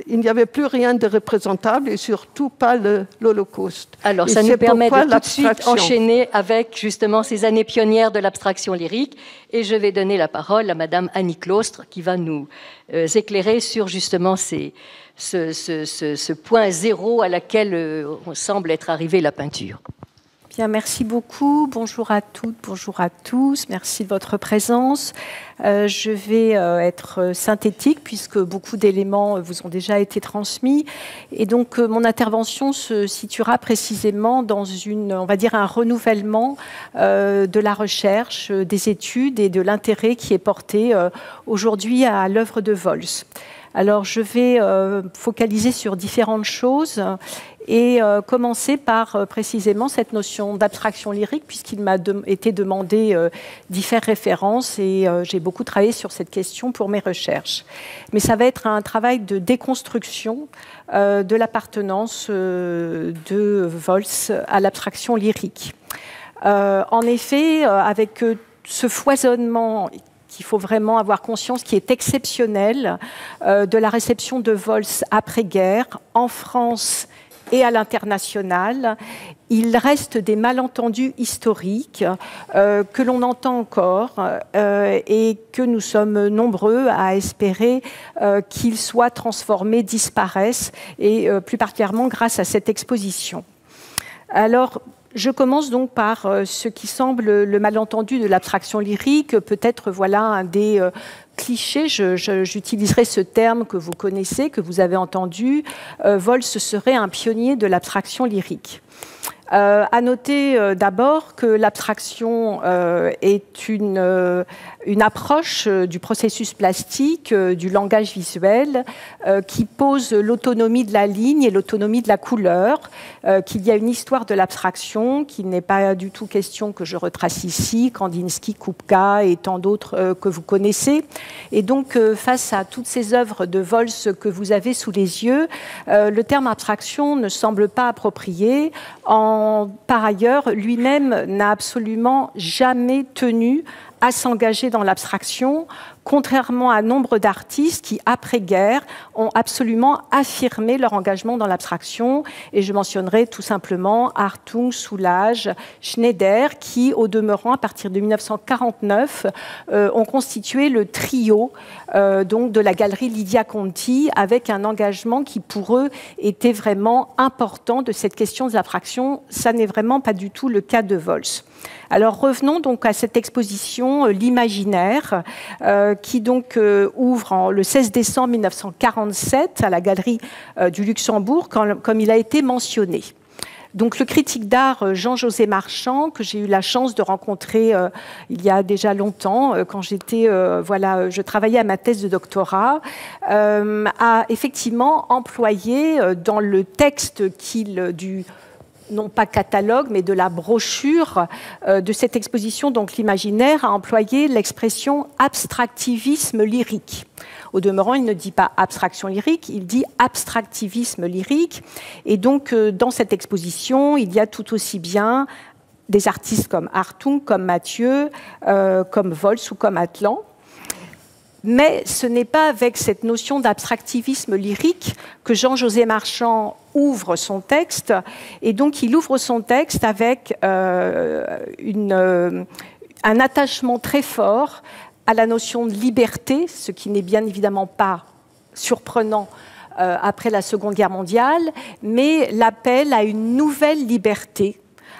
Il n'y avait plus rien de représentable et surtout pas l'Holocauste. Alors, ça nous permet de tout de suite enchaîner avec justement ces années pionnières de l'abstraction lyrique. Et je vais donner la parole à Madame Annie Claustre qui va nous éclairer sur justement ce point zéro à laquelle on semble être arrivé la peinture. Bien, merci beaucoup. Bonjour à toutes, bonjour à tous. Merci de votre présence. Je vais être synthétique puisque beaucoup d'éléments vous ont déjà été transmis. Et donc, mon intervention se situera précisément dans on va dire, un renouvellement de la recherche, des études et de l'intérêt qui est porté aujourd'hui à l'œuvre de Wolz. Alors, je vais focaliser sur différentes choses et commencer par précisément cette notion d'abstraction lyrique, puisqu'il m'a été demandé d'y faire référence et j'ai beaucoup travaillé sur cette question pour mes recherches. Mais ça va être un travail de déconstruction de l'appartenance de Wolz à l'abstraction lyrique. En effet, avec ce foisonnement qu'il faut vraiment avoir conscience, qui est exceptionnel, de la réception de Wolz après-guerre, en France et à l'international, il reste des malentendus historiques que l'on entend encore et que nous sommes nombreux à espérer qu'ils soient transformés, disparaissent, et plus particulièrement grâce à cette exposition. Alors, je commence donc par ce qui semble le malentendu de l'abstraction lyrique, peut-être voilà un des clichés, j'utiliserai ce terme que vous connaissez, que vous avez entendu, Wolz serait un pionnier de l'abstraction lyrique. À noter d'abord que l'abstraction est une approche du processus plastique, du langage visuel, qui pose l'autonomie de la ligne et l'autonomie de la couleur, qu'il y a une histoire de l'abstraction, qu'il n'est pas du tout question que je retrace ici, Kandinsky, Kupka et tant d'autres que vous connaissez. Et donc, face à toutes ces œuvres de Wolz que vous avez sous les yeux, le terme abstraction ne semble pas approprié. Par ailleurs, lui-même n'a absolument jamais tenu à s'engager dans l'abstraction, contrairement à nombre d'artistes qui, après-guerre, ont absolument affirmé leur engagement dans l'abstraction. Et je mentionnerai tout simplement Hartung, Soulages, Schneider, qui, au demeurant, à partir de 1949, ont constitué le trio donc de la galerie Lydia Conti, avec un engagement qui, pour eux, était vraiment important de cette question de l'abstraction. Ça n'est vraiment pas du tout le cas de Wolz. Alors revenons donc à cette exposition L'Imaginaire qui donc ouvre le 16 décembre 1947 à la Galerie du Luxembourg, comme il a été mentionné. Donc le critique d'art Jean-José Marchand, que j'ai eu la chance de rencontrer il y a déjà longtemps, quand je travaillais à ma thèse de doctorat, a effectivement employé dans le texte non pas catalogue, mais de la brochure de cette exposition, donc l'imaginaire, a employé l'expression abstractivisme lyrique. Au demeurant, il ne dit pas abstraction lyrique, il dit abstractivisme lyrique. Et donc, dans cette exposition, il y a tout aussi bien des artistes comme Hartung, comme Mathieu, comme Vols ou comme Atlan. Mais ce n'est pas avec cette notion d'abstractivisme lyrique que Jean-José Marchand ouvre son texte. Et donc, il ouvre son texte avec un attachement très fort à la notion de liberté, ce qui n'est bien évidemment pas surprenant après la Seconde Guerre mondiale, mais l'appel à une nouvelle liberté,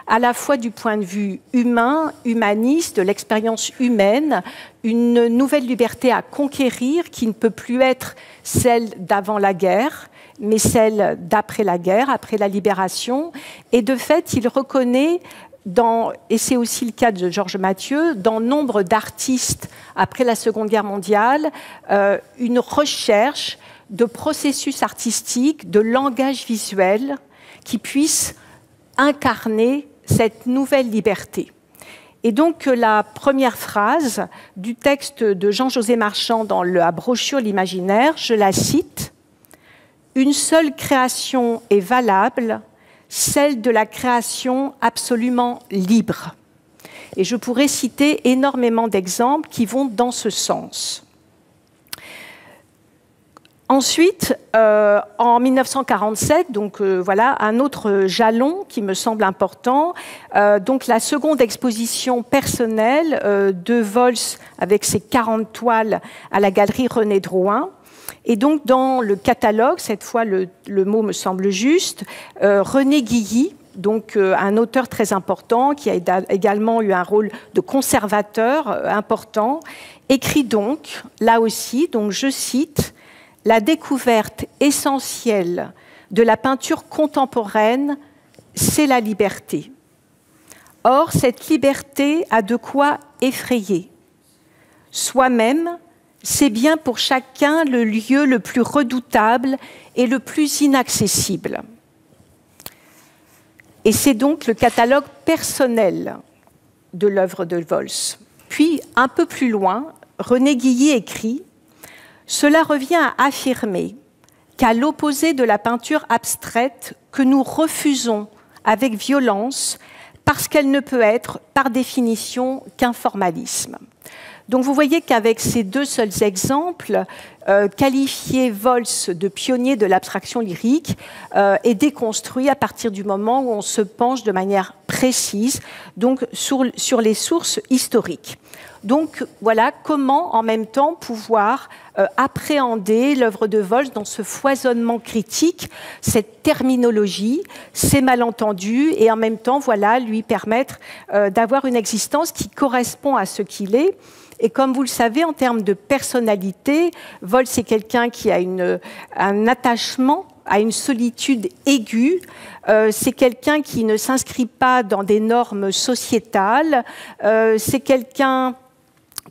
à la fois du point de vue humain, humaniste, de l'expérience humaine, une nouvelle liberté à conquérir qui ne peut plus être celle d'avant la guerre, mais celle d'après la guerre, après la libération. Et de fait, il reconnaît, et c'est aussi le cas de Georges Mathieu, dans nombre d'artistes après la Seconde Guerre mondiale, une recherche de processus artistiques, de langage visuel qui puisse incarner cette nouvelle liberté. Et donc la première phrase du texte de Jean-José Marchand dans la brochure L'Imaginaire, je la cite, « Une seule création est valable, celle de la création absolument libre ». Et je pourrais citer énormément d'exemples qui vont dans ce sens. Ensuite, en 1947, donc voilà un autre jalon qui me semble important, donc la seconde exposition personnelle de Vols avec ses 40 toiles à la galerie René Drouin. Et donc dans le catalogue, cette fois le mot me semble juste, René Guilly, donc un auteur très important qui a également eu un rôle de conservateur important, écrit donc, là aussi, donc je cite, « La découverte essentielle de la peinture contemporaine, c'est la liberté. Or, cette liberté a de quoi effrayer. Soi-même, c'est bien pour chacun le lieu le plus redoutable et le plus inaccessible. » Et c'est donc le catalogue personnel de l'œuvre de Vols. Puis, un peu plus loin, René Guilly écrit « Cela revient à affirmer qu'à l'opposé de la peinture abstraite que nous refusons avec violence parce qu'elle ne peut être, par définition, qu'un formalisme. » Donc vous voyez qu'avec ces deux seuls exemples, qualifier Vols de pionnier de l'abstraction lyrique est déconstruit à partir du moment où on se penche de manière précise donc sur les sources historiques. Donc voilà comment en même temps pouvoir appréhender l'œuvre de Vols dans ce foisonnement critique, cette terminologie, ces malentendus et en même temps voilà, lui permettre d'avoir une existence qui correspond à ce qu'il est. Et comme vous le savez, en termes de personnalité, Vols c'est quelqu'un qui a un attachement à une solitude aiguë. C'est quelqu'un qui ne s'inscrit pas dans des normes sociétales. C'est quelqu'un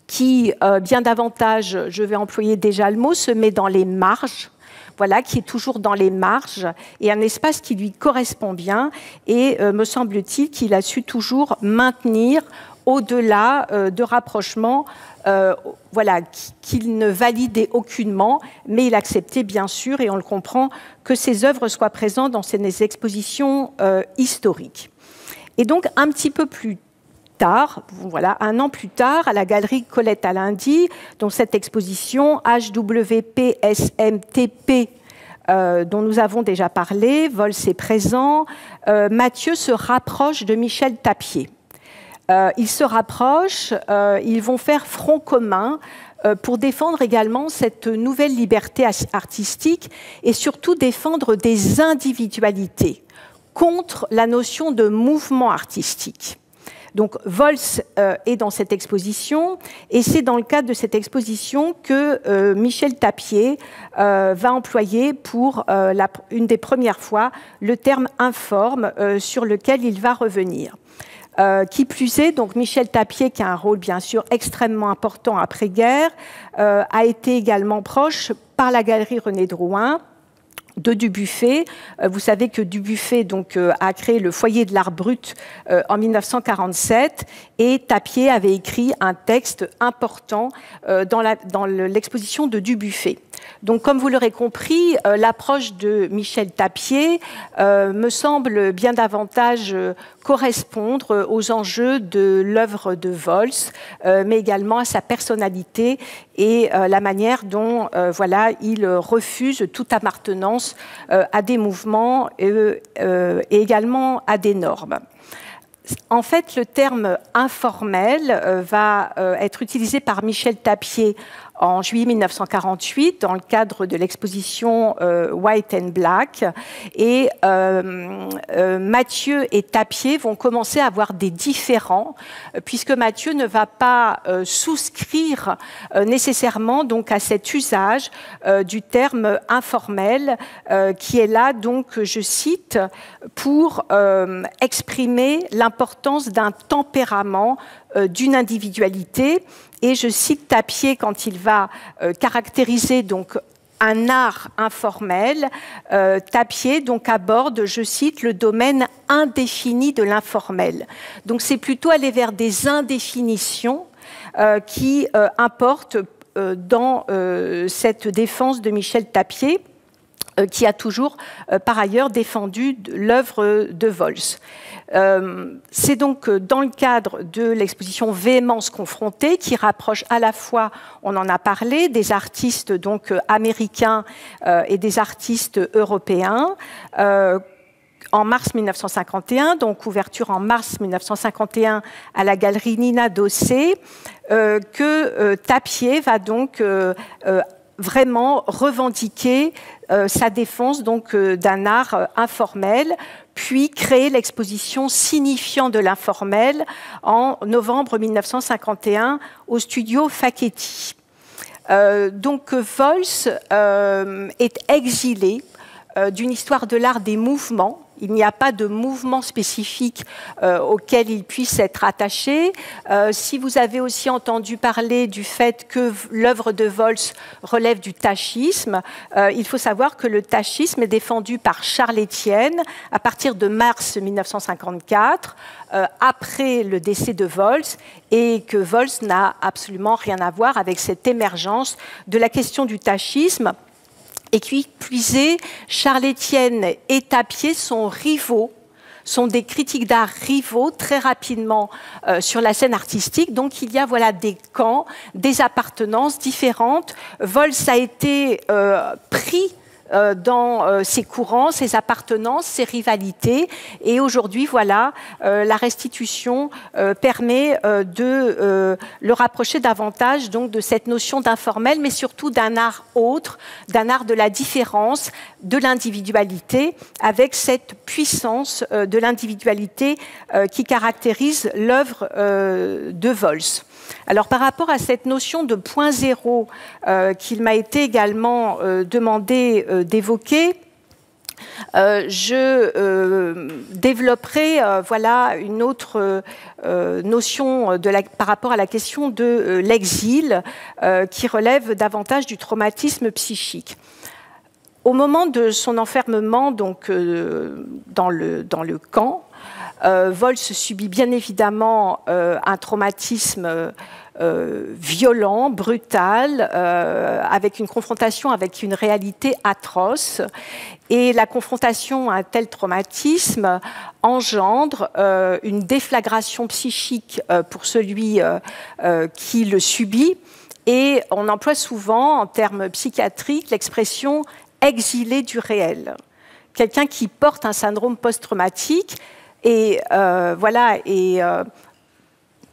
qui, bien davantage, je vais employer déjà le mot, se met dans les marges. Voilà, qui est toujours dans les marges, et un espace qui lui correspond bien. Et me semble-t-il qu'il a su toujours maintenir au-delà de rapprochements, voilà, qu'il ne validait aucunement, mais il acceptait bien sûr, et on le comprend, que ses œuvres soient présentes dans ces expositions historiques. Et donc, un petit peu plus tard, voilà, un an plus tard, à la galerie Colette à Lundy, dans cette exposition HWPSMTP, dont nous avons déjà parlé, Vols est présent, Mathieu se rapproche de Michel Tapier. Ils se rapprochent, ils vont faire front commun pour défendre également cette nouvelle liberté artistique et surtout défendre des individualités contre la notion de mouvement artistique. Donc Vols est dans cette exposition et c'est dans le cadre de cette exposition que Michel Tapier va employer pour une des premières fois le terme informe sur lequel il va revenir. Qui plus est, donc Michel Tapier, qui a un rôle bien sûr extrêmement important après-guerre, a été également proche par la galerie René Drouin de Dubuffet. Vous savez que Dubuffet donc, a créé le foyer de l'art brut en 1947 et Tapier avait écrit un texte important dans l'exposition de Dubuffet. Donc, comme vous l'aurez compris, l'approche de Michel Tapier me semble bien davantage correspondre aux enjeux de l'œuvre de Vols, mais également à sa personnalité et la manière dont voilà, il refuse toute appartenance à des mouvements et également à des normes. En fait, le terme informel va être utilisé par Michel Tapier en juillet 1948 dans le cadre de l'exposition White and Black. Et Mathieu et Tapier vont commencer à avoir des différends, puisque Mathieu ne va pas souscrire nécessairement donc, à cet usage du terme informel, qui est là, donc, je cite, pour exprimer l'importance d'un tempérament, d'une individualité. Et je cite Tapier quand il va caractériser donc un art informel. Tapier donc aborde, je cite, le domaine indéfini de l'informel. Donc c'est plutôt aller vers des indéfinitions qui importent dans cette défense de Michel Tapier, qui a toujours, par ailleurs, défendu l'œuvre de Vols. C'est donc dans le cadre de l'exposition Véhémence confrontée, qui rapproche à la fois, on en a parlé, des artistes donc, américains et des artistes européens, en mars 1951, donc ouverture en mars 1951 à la galerie Nina Dossé, que Tapier va donc vraiment revendiquer sa défense donc d'un art informel, puis créer l'exposition Signifiant de l'informel en novembre 1951 au studio Facchetti. Donc Vols est exilé d'une histoire de l'art des mouvements. Il n'y a pas de mouvement spécifique auquel il puisse être attaché. Si vous avez aussi entendu parler du fait que l'œuvre de Vols relève du tachisme, il faut savoir que le tachisme est défendu par Charles Estienne à partir de mars 1954, après le décès de Vols, et que Vols n'a absolument rien à voir avec cette émergence de la question du tachisme. Et qui plus est, Charles Estienne et Tapier sont rivaux, sont des critiques d'art rivaux très rapidement sur la scène artistique. Donc il y a voilà, des camps, des appartenances différentes. Vols a été pris dans ses courants, ses appartenances, ses rivalités. Et aujourd'hui, voilà, la restitution permet de le rapprocher davantage donc, de cette notion d'informel, mais surtout d'un art autre, d'un art de la différence, de l'individualité, avec cette puissance de l'individualité qui caractérise l'œuvre de Vols. Alors, par rapport à cette notion de point zéro qu'il m'a été également demandé d'évoquer, je développerai voilà, une autre notion par rapport à la question de l'exil qui relève davantage du traumatisme psychique. Au moment de son enfermement donc, dans le camp, Vols subit bien évidemment un traumatisme violent, brutal, avec une confrontation avec une réalité atroce. Et la confrontation à un tel traumatisme engendre une déflagration psychique pour celui qui le subit. Et on emploie souvent, en termes psychiatriques, l'expression « exilé du réel ». Quelqu'un qui porte un syndrome post-traumatique et voilà, est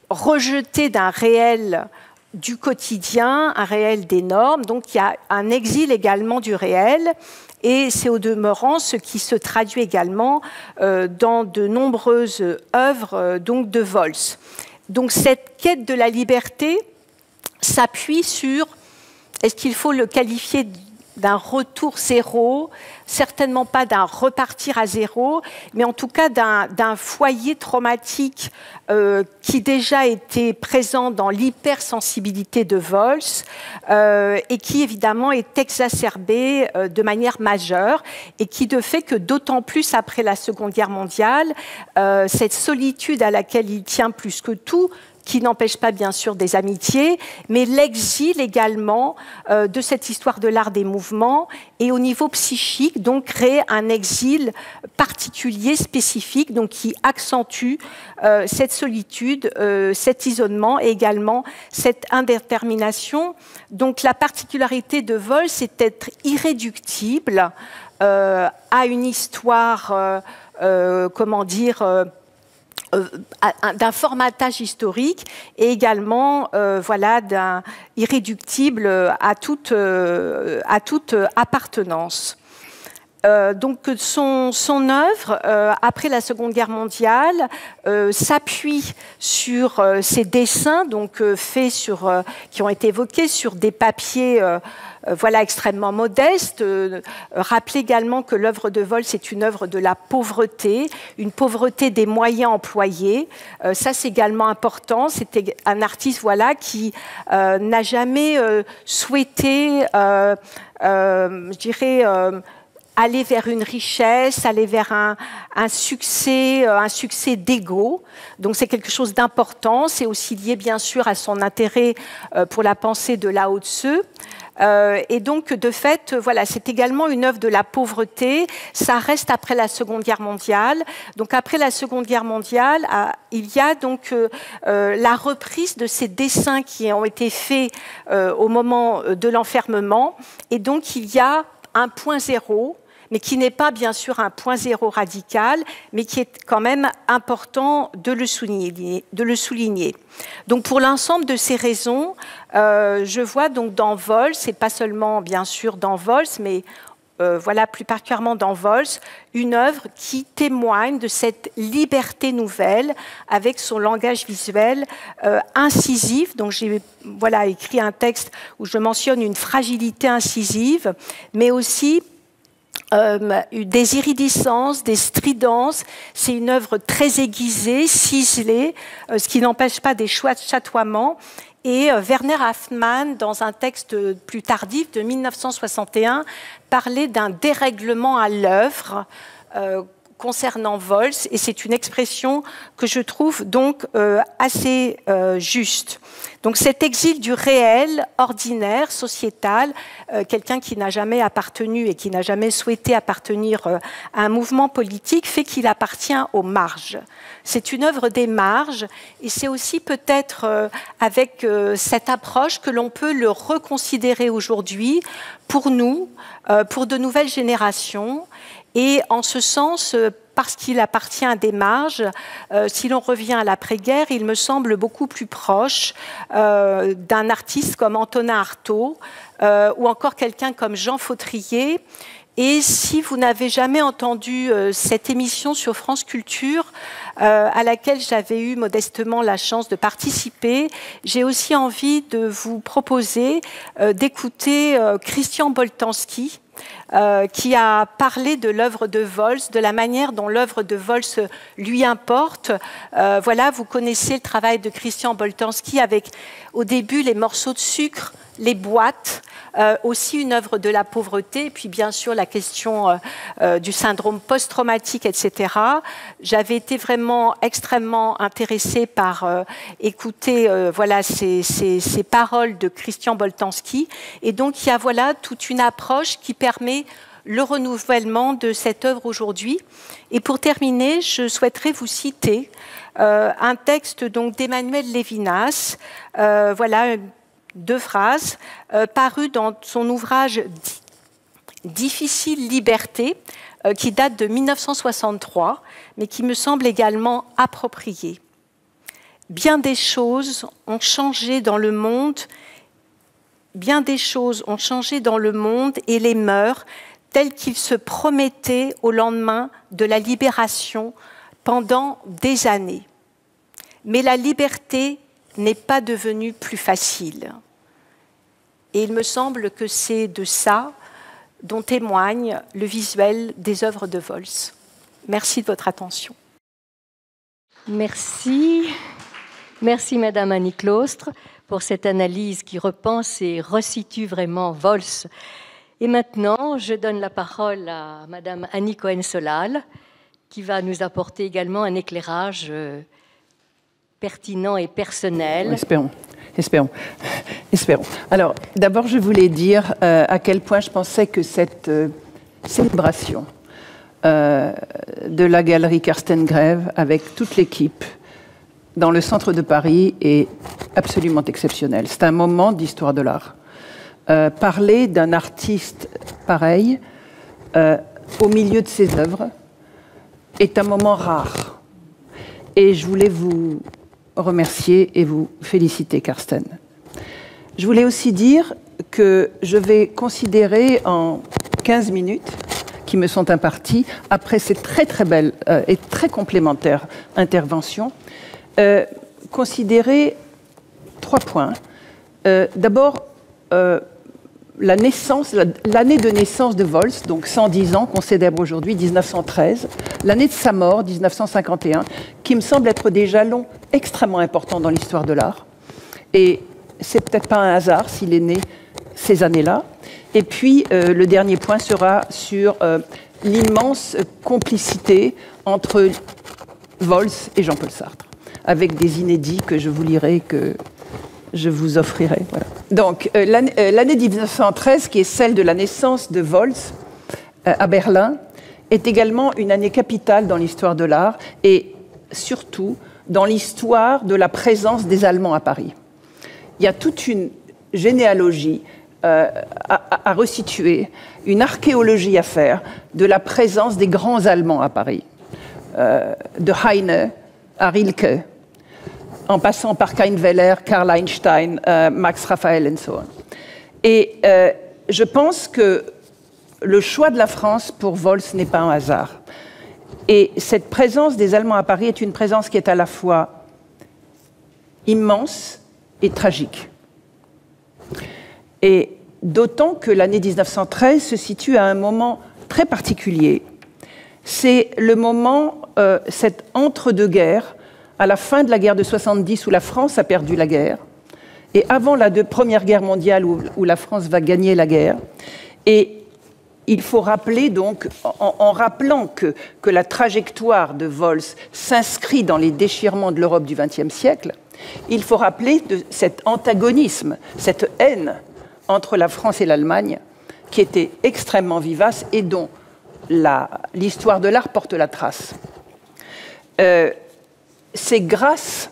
rejeté d'un réel du quotidien, un réel des normes. Donc il y a un exil également du réel, et c'est au demeurant ce qui se traduit également dans de nombreuses œuvres donc, de Vols. Donc cette quête de la liberté s'appuie sur, est-ce qu'il faut le qualifier d'un retour zéro, certainement pas d'un repartir à zéro, mais en tout cas d'un foyer traumatique qui déjà était présent dans l'hypersensibilité de Vols et qui évidemment est exacerbé de manière majeure et qui de fait que d'autant plus après la Seconde Guerre mondiale, cette solitude à laquelle il tient plus que tout, qui n'empêche pas bien sûr des amitiés, mais l'exil également de cette histoire de l'art des mouvements et au niveau psychique, donc créer un exil particulier, spécifique, donc qui accentue cette solitude, cet isolement et également cette indétermination. Donc la particularité de Vols, c'est d'être irréductible à une histoire, comment dire, d'un formatage historique et également voilà, irréductible à toute appartenance. Donc son œuvre, après la Seconde Guerre mondiale, s'appuie sur ses dessins donc, faits qui ont été évoqués sur des papiers voilà, extrêmement modestes. Rappelez également que l'œuvre de Vols est une œuvre de la pauvreté, une pauvreté des moyens employés. Ça, c'est également important. C'était un artiste voilà, qui n'a jamais souhaité, je dirais, aller vers une richesse, aller vers un succès d'ego. Donc c'est quelque chose d'important. C'est aussi lié bien sûr à son intérêt pour la pensée de Lao Tzu. Et donc de fait, voilà, c'est également une œuvre de la pauvreté. Ça reste après la Seconde Guerre mondiale. Donc après la Seconde Guerre mondiale, il y a donc la reprise de ces dessins qui ont été faits au moment de l'enfermement. Et donc il y a un point zéro, mais qui n'est pas bien sûr un point zéro radical, mais qui est quand même important de le souligner. Donc pour l'ensemble de ces raisons, je vois donc dans Vols, et pas seulement bien sûr dans Vols, mais voilà plus particulièrement dans Vols, une œuvre qui témoigne de cette liberté nouvelle avec son langage visuel incisif. Donc j'ai voilà, écrit un texte où je mentionne une fragilité incisive, mais aussi des iridescences, des stridences. C'est une œuvre très aiguisée, ciselée, ce qui n'empêche pas des chatoiements. Et Werner Haftmann, dans un texte plus tardif de 1961, parlait d'un dérèglement à l'œuvre concernant Vols, et c'est une expression que je trouve donc assez juste. Donc cet exil du réel, ordinaire, sociétal, quelqu'un qui n'a jamais appartenu et qui n'a jamais souhaité appartenir à un mouvement politique, fait qu'il appartient aux marges. C'est une œuvre des marges, et c'est aussi peut-être avec cette approche que l'on peut le reconsidérer aujourd'hui pour nous, pour de nouvelles générations. Et en ce sens, parce qu'il appartient à des marges, si l'on revient à l'après-guerre, il me semble beaucoup plus proche d'un artiste comme Antonin Artaud ou encore quelqu'un comme Jean Fautrier. Et si vous n'avez jamais entendu cette émission sur France Culture, à laquelle j'avais eu modestement la chance de participer, j'ai aussi envie de vous proposer d'écouter Christian Boltanski, qui a parlé de l'œuvre de Vols, de la manière dont l'œuvre de Vols lui importe. Voilà, vous connaissez le travail de Christian Boltanski avec, au début, les morceaux de sucre, les boîtes, aussi une œuvre de la pauvreté, et puis bien sûr la question du syndrome post-traumatique, etc. J'avais été vraiment extrêmement intéressée par écouter voilà, ces paroles de Christian Boltanski. Et donc il y a voilà, toute une approche qui permet le renouvellement de cette œuvre aujourd'hui. Et pour terminer, je souhaiterais vous citer un texte donc d'Emmanuel Lévinas, voilà, 2 phrases, parues dans son ouvrage Difficile liberté, qui date de 1963, mais qui me semble également approprié. Bien des choses ont changé dans le monde, et les mœurs tels qu'ils se promettaient au lendemain de la libération pendant des années. Mais la liberté n'est pas devenue plus facile. Et il me semble que c'est de ça dont témoigne le visuel des œuvres de Vols. Merci de votre attention. Merci. Merci Madame Annie Claustre pour cette analyse qui repense et resitue vraiment Vols. Et maintenant, je donne la parole à Madame Annie Cohen-Solal, qui va nous apporter également un éclairage pertinent et personnel. Espérons. Alors, d'abord, je voulais dire à quel point je pensais que cette célébration de la galerie Carsten Greve, avec toute l'équipe, dans le centre de Paris, est absolument exceptionnelle. C'est un moment d'histoire de l'art. Parler d'un artiste pareil, au milieu de ses œuvres, est un moment rare. Et je voulais vous remercier et vous féliciter, Carsten. Je voulais aussi dire que je vais considérer en 15 minutes qui me sont imparties, après ces très très belles et très complémentaires interventions, considérer 3 points. D'abord, l'année de naissance de Vols, donc 110 ans qu'on célèbre aujourd'hui, 1913, l'année de sa mort, 1951, qui me semble être des jalons extrêmement importants dans l'histoire de l'art. Et c'est peut-être pas un hasard s'il est né ces années-là. Et puis, le dernier point sera sur l'immense complicité entre Vols et Jean-Paul Sartre, avec des inédits que je vous lirai, que je vous offrirai. Voilà. Donc, l'année 1913, qui est celle de la naissance de Vols à Berlin, est également une année capitale dans l'histoire de l'art et surtout dans l'histoire de la présence des Allemands à Paris. Il y a toute une généalogie à resituer, une archéologie à faire de la présence des grands Allemands à Paris, de Heine à Rilke, en passant par Kainweller, Karl Einstein, Max Raphael et so on. Et je pense que le choix de la France pour Vols n'est pas un hasard. Et cette présence des Allemands à Paris est une présence qui est à la fois immense et tragique. Et d'autant que l'année 1913 se situe à un moment très particulier. C'est le moment, cet entre-deux-guerres, à la fin de la guerre de 70 où la France a perdu la guerre, et avant la Première Guerre mondiale où la France va gagner la guerre. Et il faut rappeler donc, en rappelant que la trajectoire de Vols s'inscrit dans les déchirements de l'Europe du XXe siècle, il faut rappeler cet antagonisme, cette haine entre la France et l'Allemagne, qui était extrêmement vivace et dont l'histoire de l'art porte la trace. C'est grâce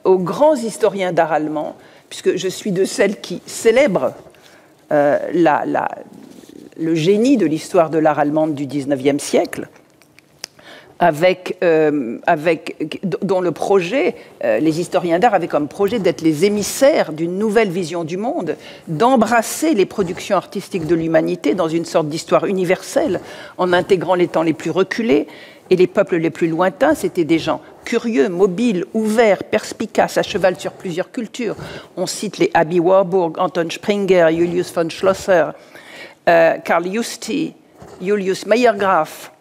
aux grands historiens d'art allemands, puisque je suis de celles qui célèbrent le génie de l'histoire de l'art allemande du XIXe siècle, dont le projet, les historiens d'art avaient comme projet d'être les émissaires d'une nouvelle vision du monde, d'embrasser les productions artistiques de l'humanité dans une sorte d'histoire universelle, en intégrant les temps les plus reculés et les peuples les plus lointains. C'était des gens curieux, mobiles, ouverts, perspicaces, à cheval sur plusieurs cultures. On cite les Aby Warburg, Anton Springer, Julius von Schlosser, Karl Justi, Julius Meyergraf.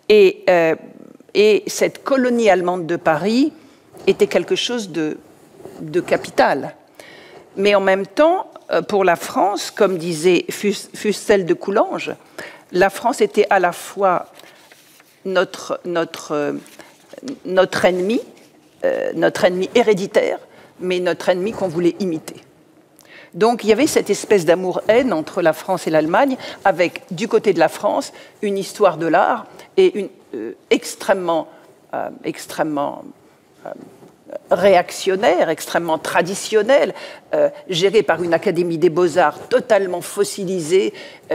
Et cette colonie allemande de Paris était quelque chose de capital. Mais en même temps, pour la France, comme disait Fustel de Coulanges, la France était à la fois notre ennemi héréditaire, mais notre ennemi qu'on voulait imiter. Donc il y avait cette espèce d'amour-haine entre la France et l'Allemagne, avec du côté de la France une histoire de l'art et une extrêmement réactionnaire, extrêmement traditionnelle, gérée par une académie des beaux-arts totalement fossilisée,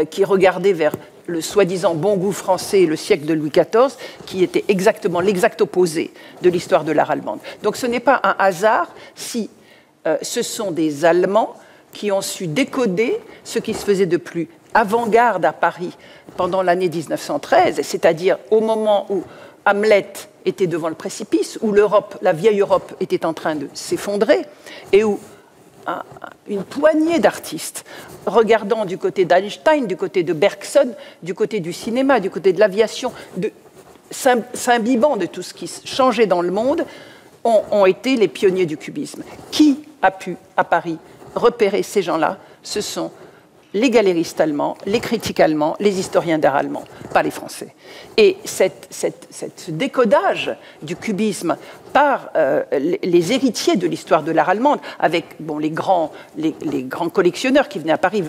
qui regardait vers le soi-disant bon goût français et le siècle de Louis XIV, qui était exactement l'exact opposé de l'histoire de l'art allemande. Donc ce n'est pas un hasard si ce sont des Allemands qui ont su décoder ce qui se faisait de plus avant-garde à Paris pendant l'année 1913, c'est-à-dire au moment où Hamlet était devant le précipice, où l'Europe, la vieille Europe, était en train de s'effondrer, et où une poignée d'artistes, regardant du côté d'Einstein, du côté de Bergson, du côté du cinéma, du côté de l'aviation, s'imbibant de tout ce qui changeait dans le monde, ont été les pionniers du cubisme. Qui a pu, à Paris, repérer ces gens-là? Ce sont les galéristes allemands, les critiques allemands, les historiens d'art allemands, pas les Français. Et ce décodage du cubisme par les héritiers de l'histoire de l'art allemande, avec les grands collectionneurs qui venaient à Paris,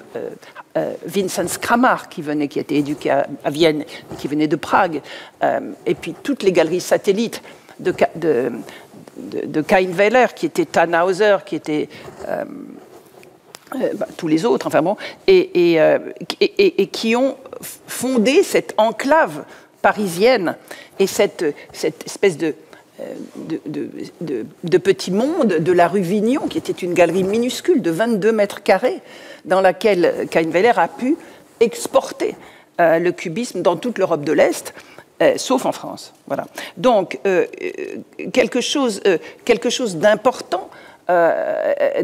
Vinzenz Kramar, qui a été éduqué à Vienne, qui venait de Prague, et puis toutes les galeries satellites de Kainweiler, qui était Tannhauser, qui était... tous les autres, enfin bon, et qui ont fondé cette enclave parisienne et cette espèce de petit monde de la rue Vignon, qui était une galerie minuscule de 22 mètres carrés, dans laquelle Kainweiler a pu exporter le cubisme dans toute l'Europe de l'Est, sauf en France. Voilà. Donc, quelque chose d'important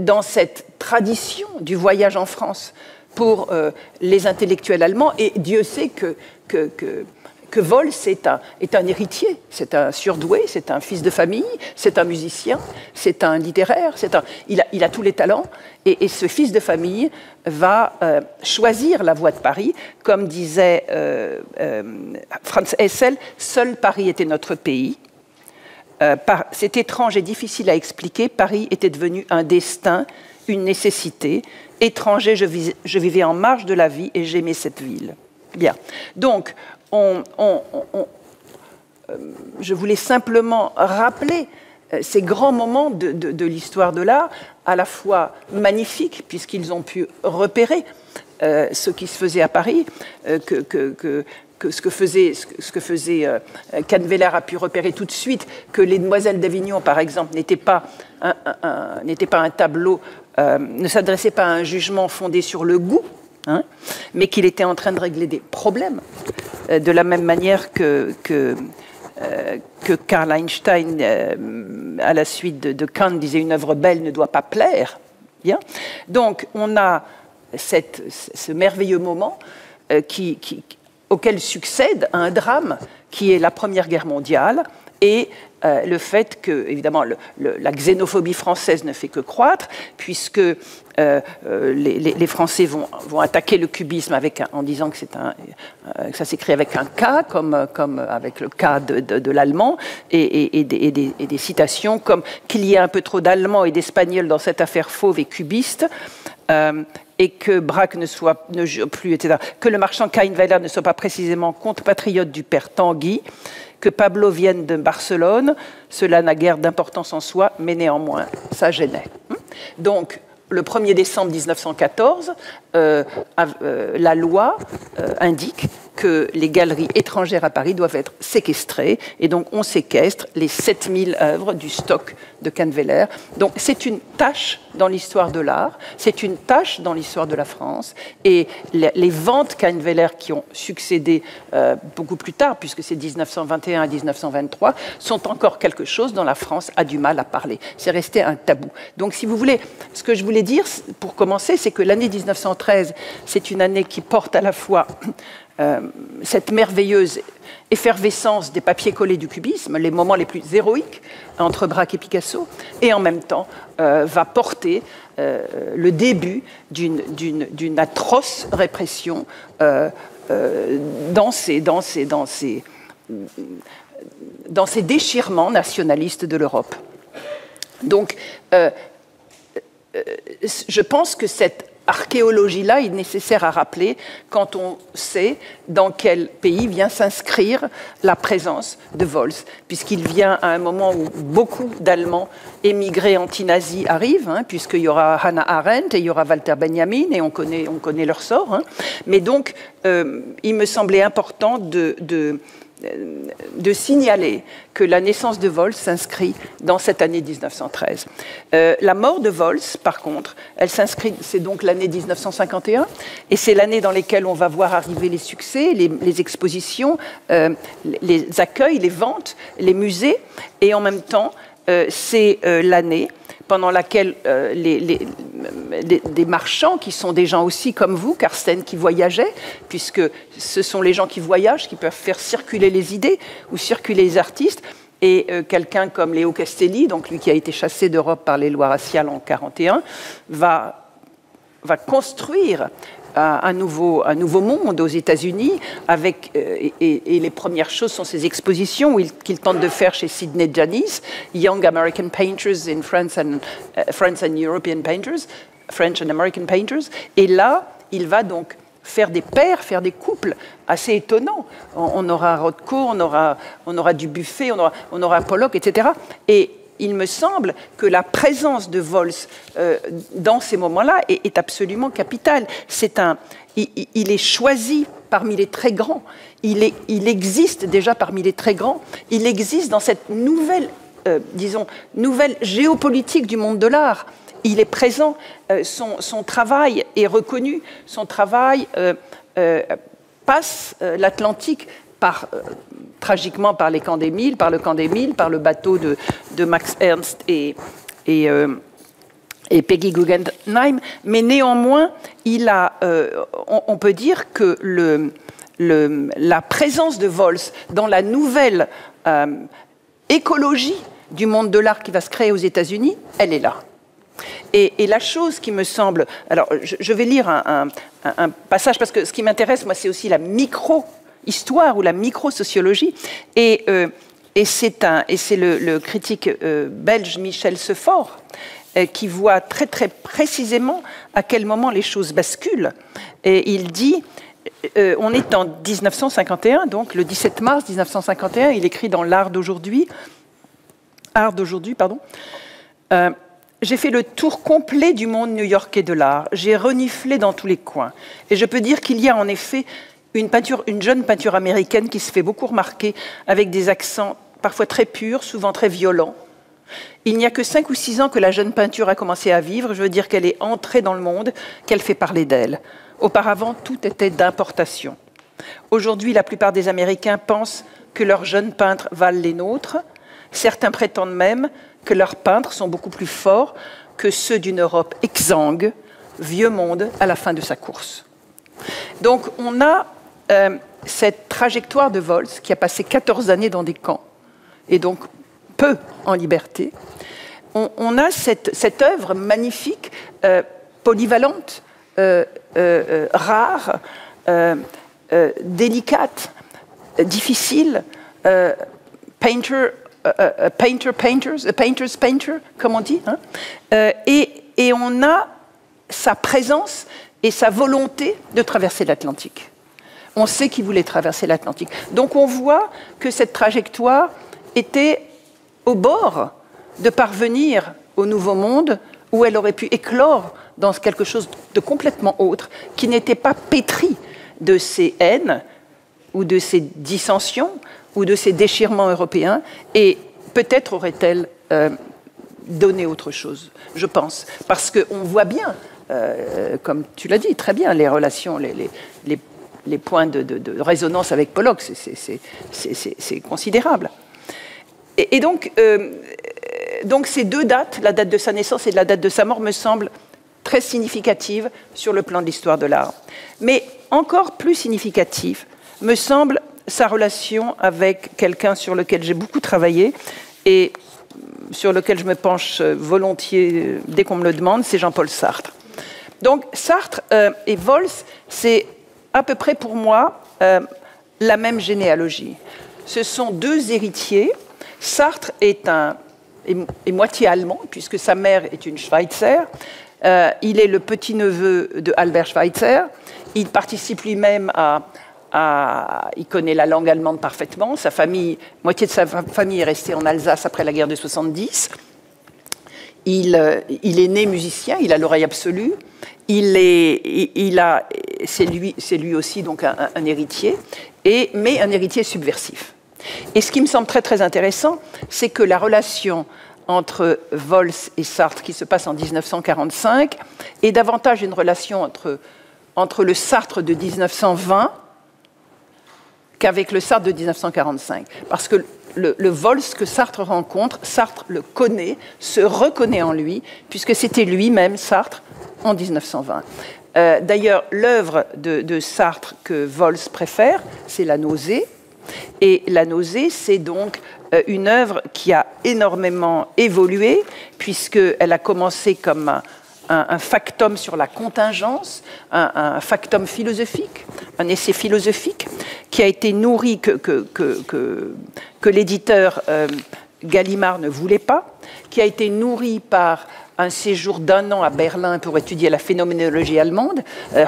dans cette tradition du voyage en France pour les intellectuels allemands, et Dieu sait que Vols est un héritier, c'est un surdoué, c'est un fils de famille, c'est un musicien, c'est un littéraire, il a tous les talents, et ce fils de famille va choisir la voie de Paris, comme disait Franz Hessel, seul Paris était notre pays. C'est étrange et difficile à expliquer. Paris était devenu un destin, une nécessité. Étranger, je vivais en marge de la vie et j'aimais cette ville. Bien. Donc, je voulais simplement rappeler ces grands moments de l'histoire de l'art, à la fois magnifiques, puisqu'ils ont pu repérer ce qui se faisait à Paris, ce que faisait Kainweiler a pu repérer tout de suite, que les Demoiselles d'Avignon, par exemple, n'étaient pas un tableau, ne s'adressait pas à un jugement fondé sur le goût, hein, mais qu'il était en train de régler des problèmes, de la même manière que Karl Einstein, à la suite de Kant, disait une œuvre belle ne doit pas plaire. Bien. Donc on a ce merveilleux moment auquel succède un drame qui est la Première Guerre mondiale et le fait que, évidemment, la xénophobie française ne fait que croître, puisque les Français vont attaquer le cubisme en disant que ça s'écrit avec un K, comme avec le K de l'allemand, et des citations comme qu'il y ait un peu trop d'allemand et d'espagnol dans cette affaire fauve et cubiste, et que Braque ne jure plus, etc., que le marchand Kainweiler ne soit pas précisément compatriote du père Tanguy, que Pablo vienne de Barcelone, cela n'a guère d'importance en soi, mais néanmoins, ça gênait. Donc, le 1er décembre 1914, la loi indique que les galeries étrangères à Paris doivent être séquestrées, et donc on séquestre les 7000 œuvres du stock de Kainweiler. Donc c'est une tâche dans l'histoire de l'art, c'est une tâche dans l'histoire de la France, et les ventes Kainweiler qui ont succédé beaucoup plus tard, puisque c'est 1921 à 1923, sont encore quelque chose dont la France a du mal à parler. C'est resté un tabou. Donc si vous voulez, ce que je voulais dire, pour commencer, c'est que l'année 1913, c'est une année qui porte à la fois cette merveilleuse effervescence des papiers collés du cubisme, les moments les plus héroïques entre Braque et Picasso, et en même temps va porter le début d'une atroce répression dans ces déchirements nationalistes de l'Europe. Donc, je pense que cette archéologie-là est nécessaire à rappeler quand on sait dans quel pays vient s'inscrire la présence de Vols, puisqu'il vient à un moment où beaucoup d'Allemands émigrés anti-nazis arrivent, hein, puisqu'il y aura Hannah Arendt et il y aura Walter Benjamin, et on connaît leur sort. Hein. Mais donc, il me semblait important de signaler que la naissance de Vols s'inscrit dans cette année 1913. La mort de Vols, par contre, elle s'inscrit, c'est donc l'année 1951, et c'est l'année dans laquelle on va voir arriver les succès, les expositions, les accueils, les ventes, les musées, et en même temps, c'est l'année pendant laquelle des marchands, qui sont des gens aussi comme vous, Karsten, qui voyageaient, puisque ce sont les gens qui voyagent, qui peuvent faire circuler les idées ou circuler les artistes, et quelqu'un comme Léo Castelli, donc lui qui a été chassé d'Europe par les lois raciales en 1941, va construire un nouveau monde aux États-Unis, et les premières choses sont ces expositions qu'il tente de faire chez Sidney Janis, Young American Painters in France and European Painters, French and American Painters, et là, il va donc faire des paires, faire des couples assez étonnants. On aura Rothko, on aura Dubuffet, on aura Pollock, etc. Et il me semble que la présence de Vols dans ces moments-là est absolument capitale. Il est choisi parmi les très grands. Il existe déjà parmi les très grands. Il existe dans cette nouvelle géopolitique du monde de l'art. Il est présent, son travail est reconnu, son travail passe l'Atlantique tragiquement par les camps d'Émile, par le camp d'Émile, par le bateau de Max Ernst et Peggy Guggenheim, mais néanmoins, on peut dire que la présence de Vols dans la nouvelle écologie du monde de l'art qui va se créer aux États-Unis, elle est là. Et la chose qui me semble... Alors, je vais lire un passage, parce que ce qui m'intéresse, moi, c'est aussi la micro-histoire ou la micro-sociologie. Et c'est le critique belge Michel Sefort qui voit très, très précisément à quel moment les choses basculent. Et il dit... on est en 1951, donc le 17 mars 1951, il écrit dans Art d'aujourd'hui, pardon. J'ai fait le tour complet du monde new-yorkais de l'art. J'ai reniflé dans tous les coins. Et je peux dire qu'il y a en effet une jeune peinture américaine qui se fait beaucoup remarquer, avec des accents parfois très purs, souvent très violents. Il n'y a que 5 ou 6 ans que la jeune peinture a commencé à vivre. Je veux dire qu'elle est entrée dans le monde, qu'elle fait parler d'elle. Auparavant, tout était d'importation. Aujourd'hui, la plupart des Américains pensent que leurs jeunes peintres valent les nôtres. Certains prétendent même que leurs peintres sont beaucoup plus forts que ceux d'une Europe exsangue, vieux monde à la fin de sa course. Donc on a cette trajectoire de Vols qui a passé 14 années dans des camps, et donc peu en liberté. On a cette œuvre magnifique, polyvalente, rare, délicate, difficile, painter's painter, comme on dit, hein, et on a sa présence et sa volonté de traverser l'Atlantique. On sait qu'il voulait traverser l'Atlantique. Donc on voit que cette trajectoire était au bord de parvenir au Nouveau Monde, où elle aurait pu éclore dans quelque chose de complètement autre, qui n'était pas pétri de ces haines ou de ces dissensions ou de ces déchirements européens, et peut-être aurait-elle donné autre chose, je pense. Parce qu'on voit bien, comme tu l'as dit très bien, les relations, les points de résonance avec Pollock, c'est considérable. Et donc ces deux dates, la date de sa naissance et la date de sa mort, me semblent très significatives sur le plan de l'histoire de l'art. Mais encore plus significative me semble sa relation avec quelqu'un sur lequel j'ai beaucoup travaillé et sur lequel je me penche volontiers dès qu'on me le demande, c'est Jean-Paul Sartre. Donc Sartre et Vols, c'est à peu près pour moi la même généalogie. Ce sont deux héritiers. Sartre est moitié allemand, puisque sa mère est une Schweitzer. Il est le petit-neveu de Albert Schweitzer. Il participe lui-même il connaît la langue allemande parfaitement. Moitié de sa famille est restée en Alsace après la guerre de 70. Il est né musicien, il a l'oreille absolue. C'est lui aussi donc un héritier, mais un héritier subversif. Et ce qui me semble très très intéressant, c'est que la relation entre Vols et Sartre, qui se passe en 1945, est davantage une relation entre le Sartre de 1920 qu'avec le Sartre de 1945. Parce que le Vols que Sartre rencontre, Sartre le connaît, se reconnaît en lui, puisque c'était lui-même, Sartre, en 1920. D'ailleurs, l'œuvre de Sartre que Vols préfère, c'est La Nausée. Et La Nausée, c'est donc une œuvre qui a énormément évolué, puisqu'elle a commencé comme un factum sur la contingence, un factum philosophique, un essai philosophique, qui a été nourri que l'éditeur Gallimard ne voulait pas, qui a été nourri par un séjour d'1 an à Berlin pour étudier la phénoménologie allemande,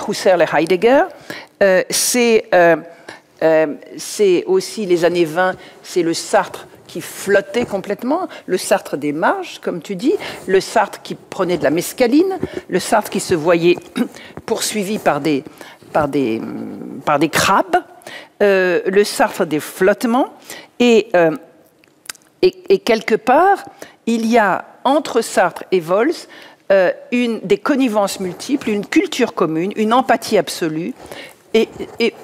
Husserl et Heidegger. C'est aussi les années 20, c'est le Sartre qui flottait complètement, le Sartre des marges, comme tu dis, le Sartre qui prenait de la mescaline, le Sartre qui se voyait poursuivi par des crabes, le Sartre des flottements, et quelque part, il y a entre Sartre et Vols des connivences multiples, une culture commune, une empathie absolue, et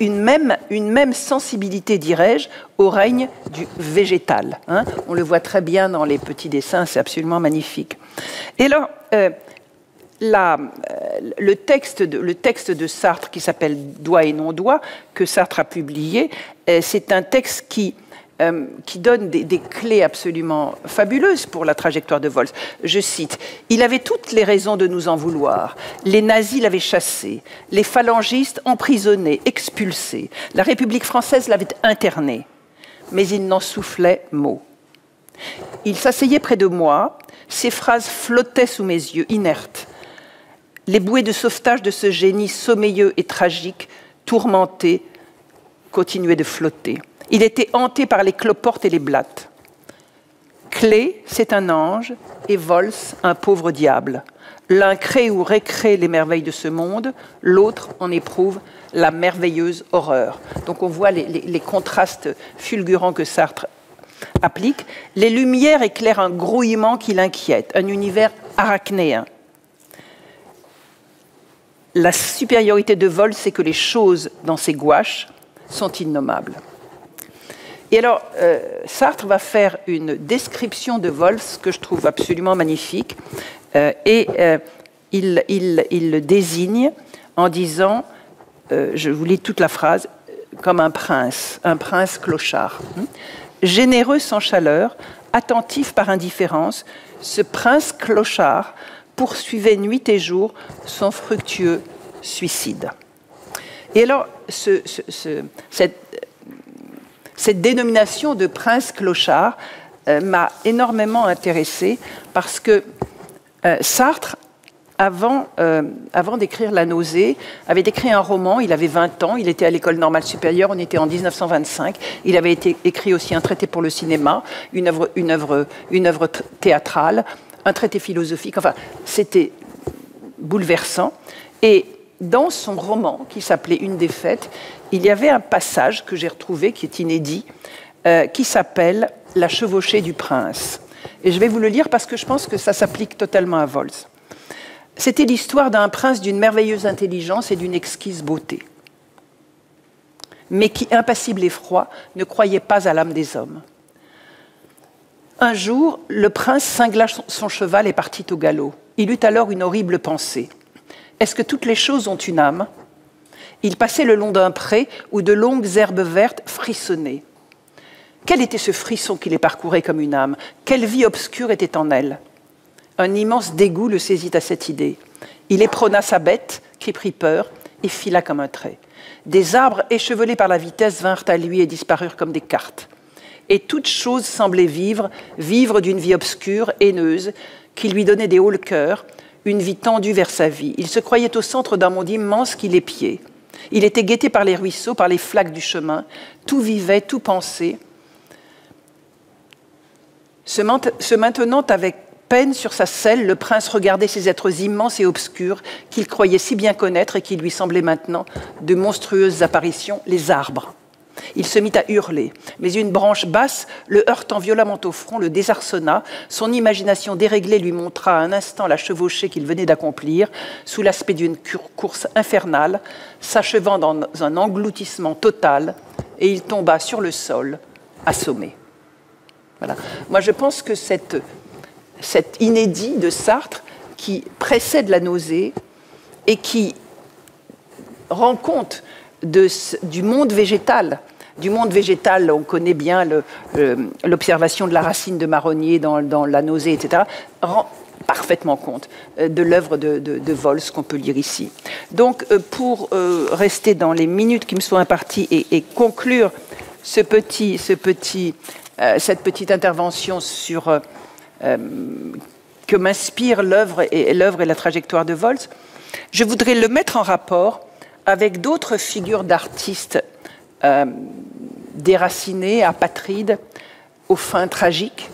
une même sensibilité, dirais-je, au règne du végétal. Hein. On le voit très bien dans les petits dessins, c'est absolument magnifique. Et alors, le texte de Sartre qui s'appelle « Doigt et non-doigt », que Sartre a publié, c'est un texte qui donne des clés absolument fabuleuses pour la trajectoire de Vols. Je cite, « Il avait toutes les raisons de nous en vouloir. Les nazis l'avaient chassé, les phalangistes emprisonnés, expulsés. La République française l'avait interné. Mais il n'en soufflait mot. Il s'asseyait près de moi, ses phrases flottaient sous mes yeux, inertes. Les bouées de sauvetage de ce génie sommeilleux et tragique, tourmenté, continuaient de flotter. Il était hanté par les cloportes et les blattes. Clé, c'est un ange, et Vols, un pauvre diable. L'un crée ou récrée les merveilles de ce monde, l'autre en éprouve la merveilleuse horreur. » Donc on voit les contrastes fulgurants que Sartre applique. Les lumières éclairent un grouillement qui l'inquiète, un univers arachnéen. La supériorité de Vols, c'est que les choses dans ses gouaches sont innommables. Et alors, Sartre va faire une description de Vols que je trouve absolument magnifique. Il le désigne en disant, je vous lis toute la phrase, comme un prince clochard. Généreux sans chaleur, attentif par indifférence, ce prince clochard poursuivait nuit et jour son fructueux suicide. Et alors, cette dénomination de prince clochard m'a énormément intéressée parce que Sartre, avant d'écrire La Nausée, avait écrit un roman, il avait 20 ans, il était à l'école normale supérieure, on était en 1925, il avait écrit aussi un traité pour le cinéma, une œuvre théâtrale, un traité philosophique, enfin, c'était bouleversant. Et dans son roman, qui s'appelait Une défaite, il y avait un passage que j'ai retrouvé, qui est inédit, qui s'appelle « La chevauchée du prince ». Et je vais vous le lire parce que je pense que ça s'applique totalement à Vols. C'était l'histoire d'un prince d'une merveilleuse intelligence et d'une exquise beauté, mais qui, impassible et froid, ne croyait pas à l'âme des hommes. Un jour, le prince cingla son cheval et partit au galop. Il eut alors une horrible pensée. Est-ce que toutes les choses ont une âme ? Il passait le long d'un pré où de longues herbes vertes frissonnaient. Quel était ce frisson qui les parcourait comme une âme ? Quelle vie obscure était en elle ? Un immense dégoût le saisit à cette idée. Il éperonna sa bête, qui prit peur, et fila comme un trait. Des arbres échevelés par la vitesse vinrent à lui et disparurent comme des cartes. Et toute chose semblait vivre d'une vie obscure, haineuse, qui lui donnait des hauts le cœur, une vie tendue vers sa vie. Il se croyait au centre d'un monde immense qui l'épiait. Il était guetté par les ruisseaux, par les flaques du chemin. Tout vivait, tout pensait. Se maintenant avec peine sur sa selle, le prince regardait ces êtres immenses et obscurs qu'il croyait si bien connaître et qui lui semblaient maintenant de monstrueuses apparitions, les arbres. Il se mit à hurler, mais une branche basse, le heurtant violemment au front, le désarçonna. Son imagination déréglée lui montra un instant la chevauchée qu'il venait d'accomplir, sous l'aspect d'une course infernale, s'achevant dans un engloutissement total, et il tomba sur le sol, assommé. Voilà. Moi, je pense que cet inédit de Sartre, qui précède la nausée et qui rend compte du monde végétal. Du monde végétal, on connaît bien l'observation de la racine de marronnier dans la nausée, etc., rend parfaitement compte de l'œuvre de Vols qu'on peut lire ici. Donc, pour rester dans les minutes qui me sont imparties et conclure cette petite intervention sur que m'inspire l'œuvre et la trajectoire de Vols, je voudrais le mettre en rapport avec d'autres figures d'artistes déracinés, apatrides, aux fins tragiques,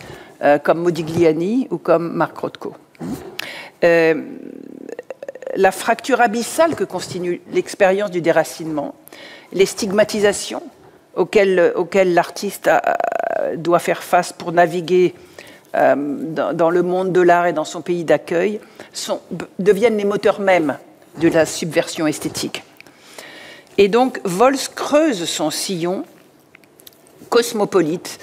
comme Modigliani ou comme Marc Rothko. La fracture abyssale que constitue l'expérience du déracinement, les stigmatisations auxquelles l'artiste doit faire face pour naviguer dans le monde de l'art et dans son pays d'accueil, deviennent les moteurs mêmes de la subversion esthétique. Et donc, Vols creuse son sillon cosmopolite,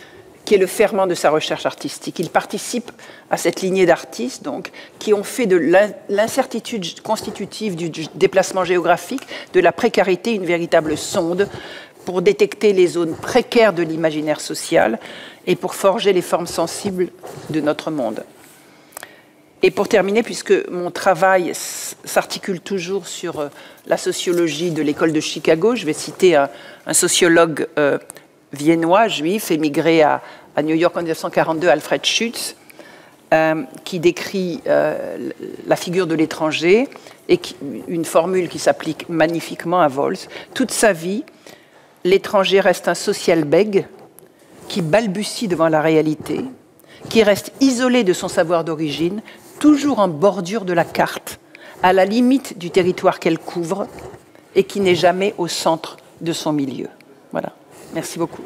qui est le ferment de sa recherche artistique. Il participe à cette lignée d'artistes qui ont fait de l'incertitude constitutive du déplacement géographique, de la précarité, une véritable sonde pour détecter les zones précaires de l'imaginaire social et pour forger les formes sensibles de notre monde. Et pour terminer, puisque mon travail s'articule toujours sur la sociologie de l'école de Chicago, je vais citer un sociologue viennois, juif, émigré à New York en 1942, Alfred Schutz, qui décrit la figure de l'étranger et une formule qui s'applique magnifiquement à Vols. Toute sa vie, l'étranger reste un social bègue qui balbutie devant la réalité, qui reste isolé de son savoir d'origine, toujours en bordure de la carte, à la limite du territoire qu'elle couvre, et qui n'est jamais au centre de son milieu. Voilà. Merci beaucoup.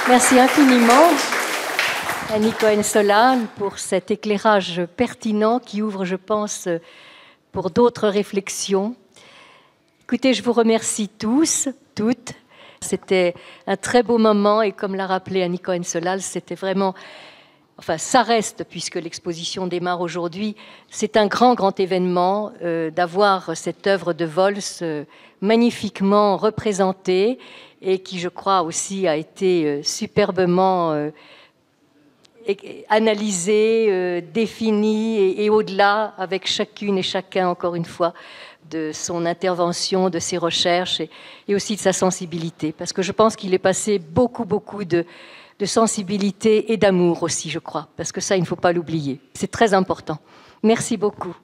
Merci infiniment, Annie Cohen-Solane, pour cet éclairage pertinent qui ouvre, je pense, pour d'autres réflexions. Écoutez, je vous remercie tous, toutes. C'était un très beau moment et comme l'a rappelé Annie Cohen-Solane, c'était vraiment... Enfin, ça reste, puisque l'exposition démarre aujourd'hui, c'est un grand événement d'avoir cette œuvre de Vols magnifiquement représentée et qui, je crois, aussi a été superbement analysée, définie et au-delà, avec chacune et chacun, encore une fois, de son intervention, de ses recherches et aussi de sa sensibilité. Parce que je pense qu'il est passé beaucoup de sensibilité et d'amour aussi, je crois, parce que ça, il ne faut pas l'oublier. C'est très important. Merci beaucoup.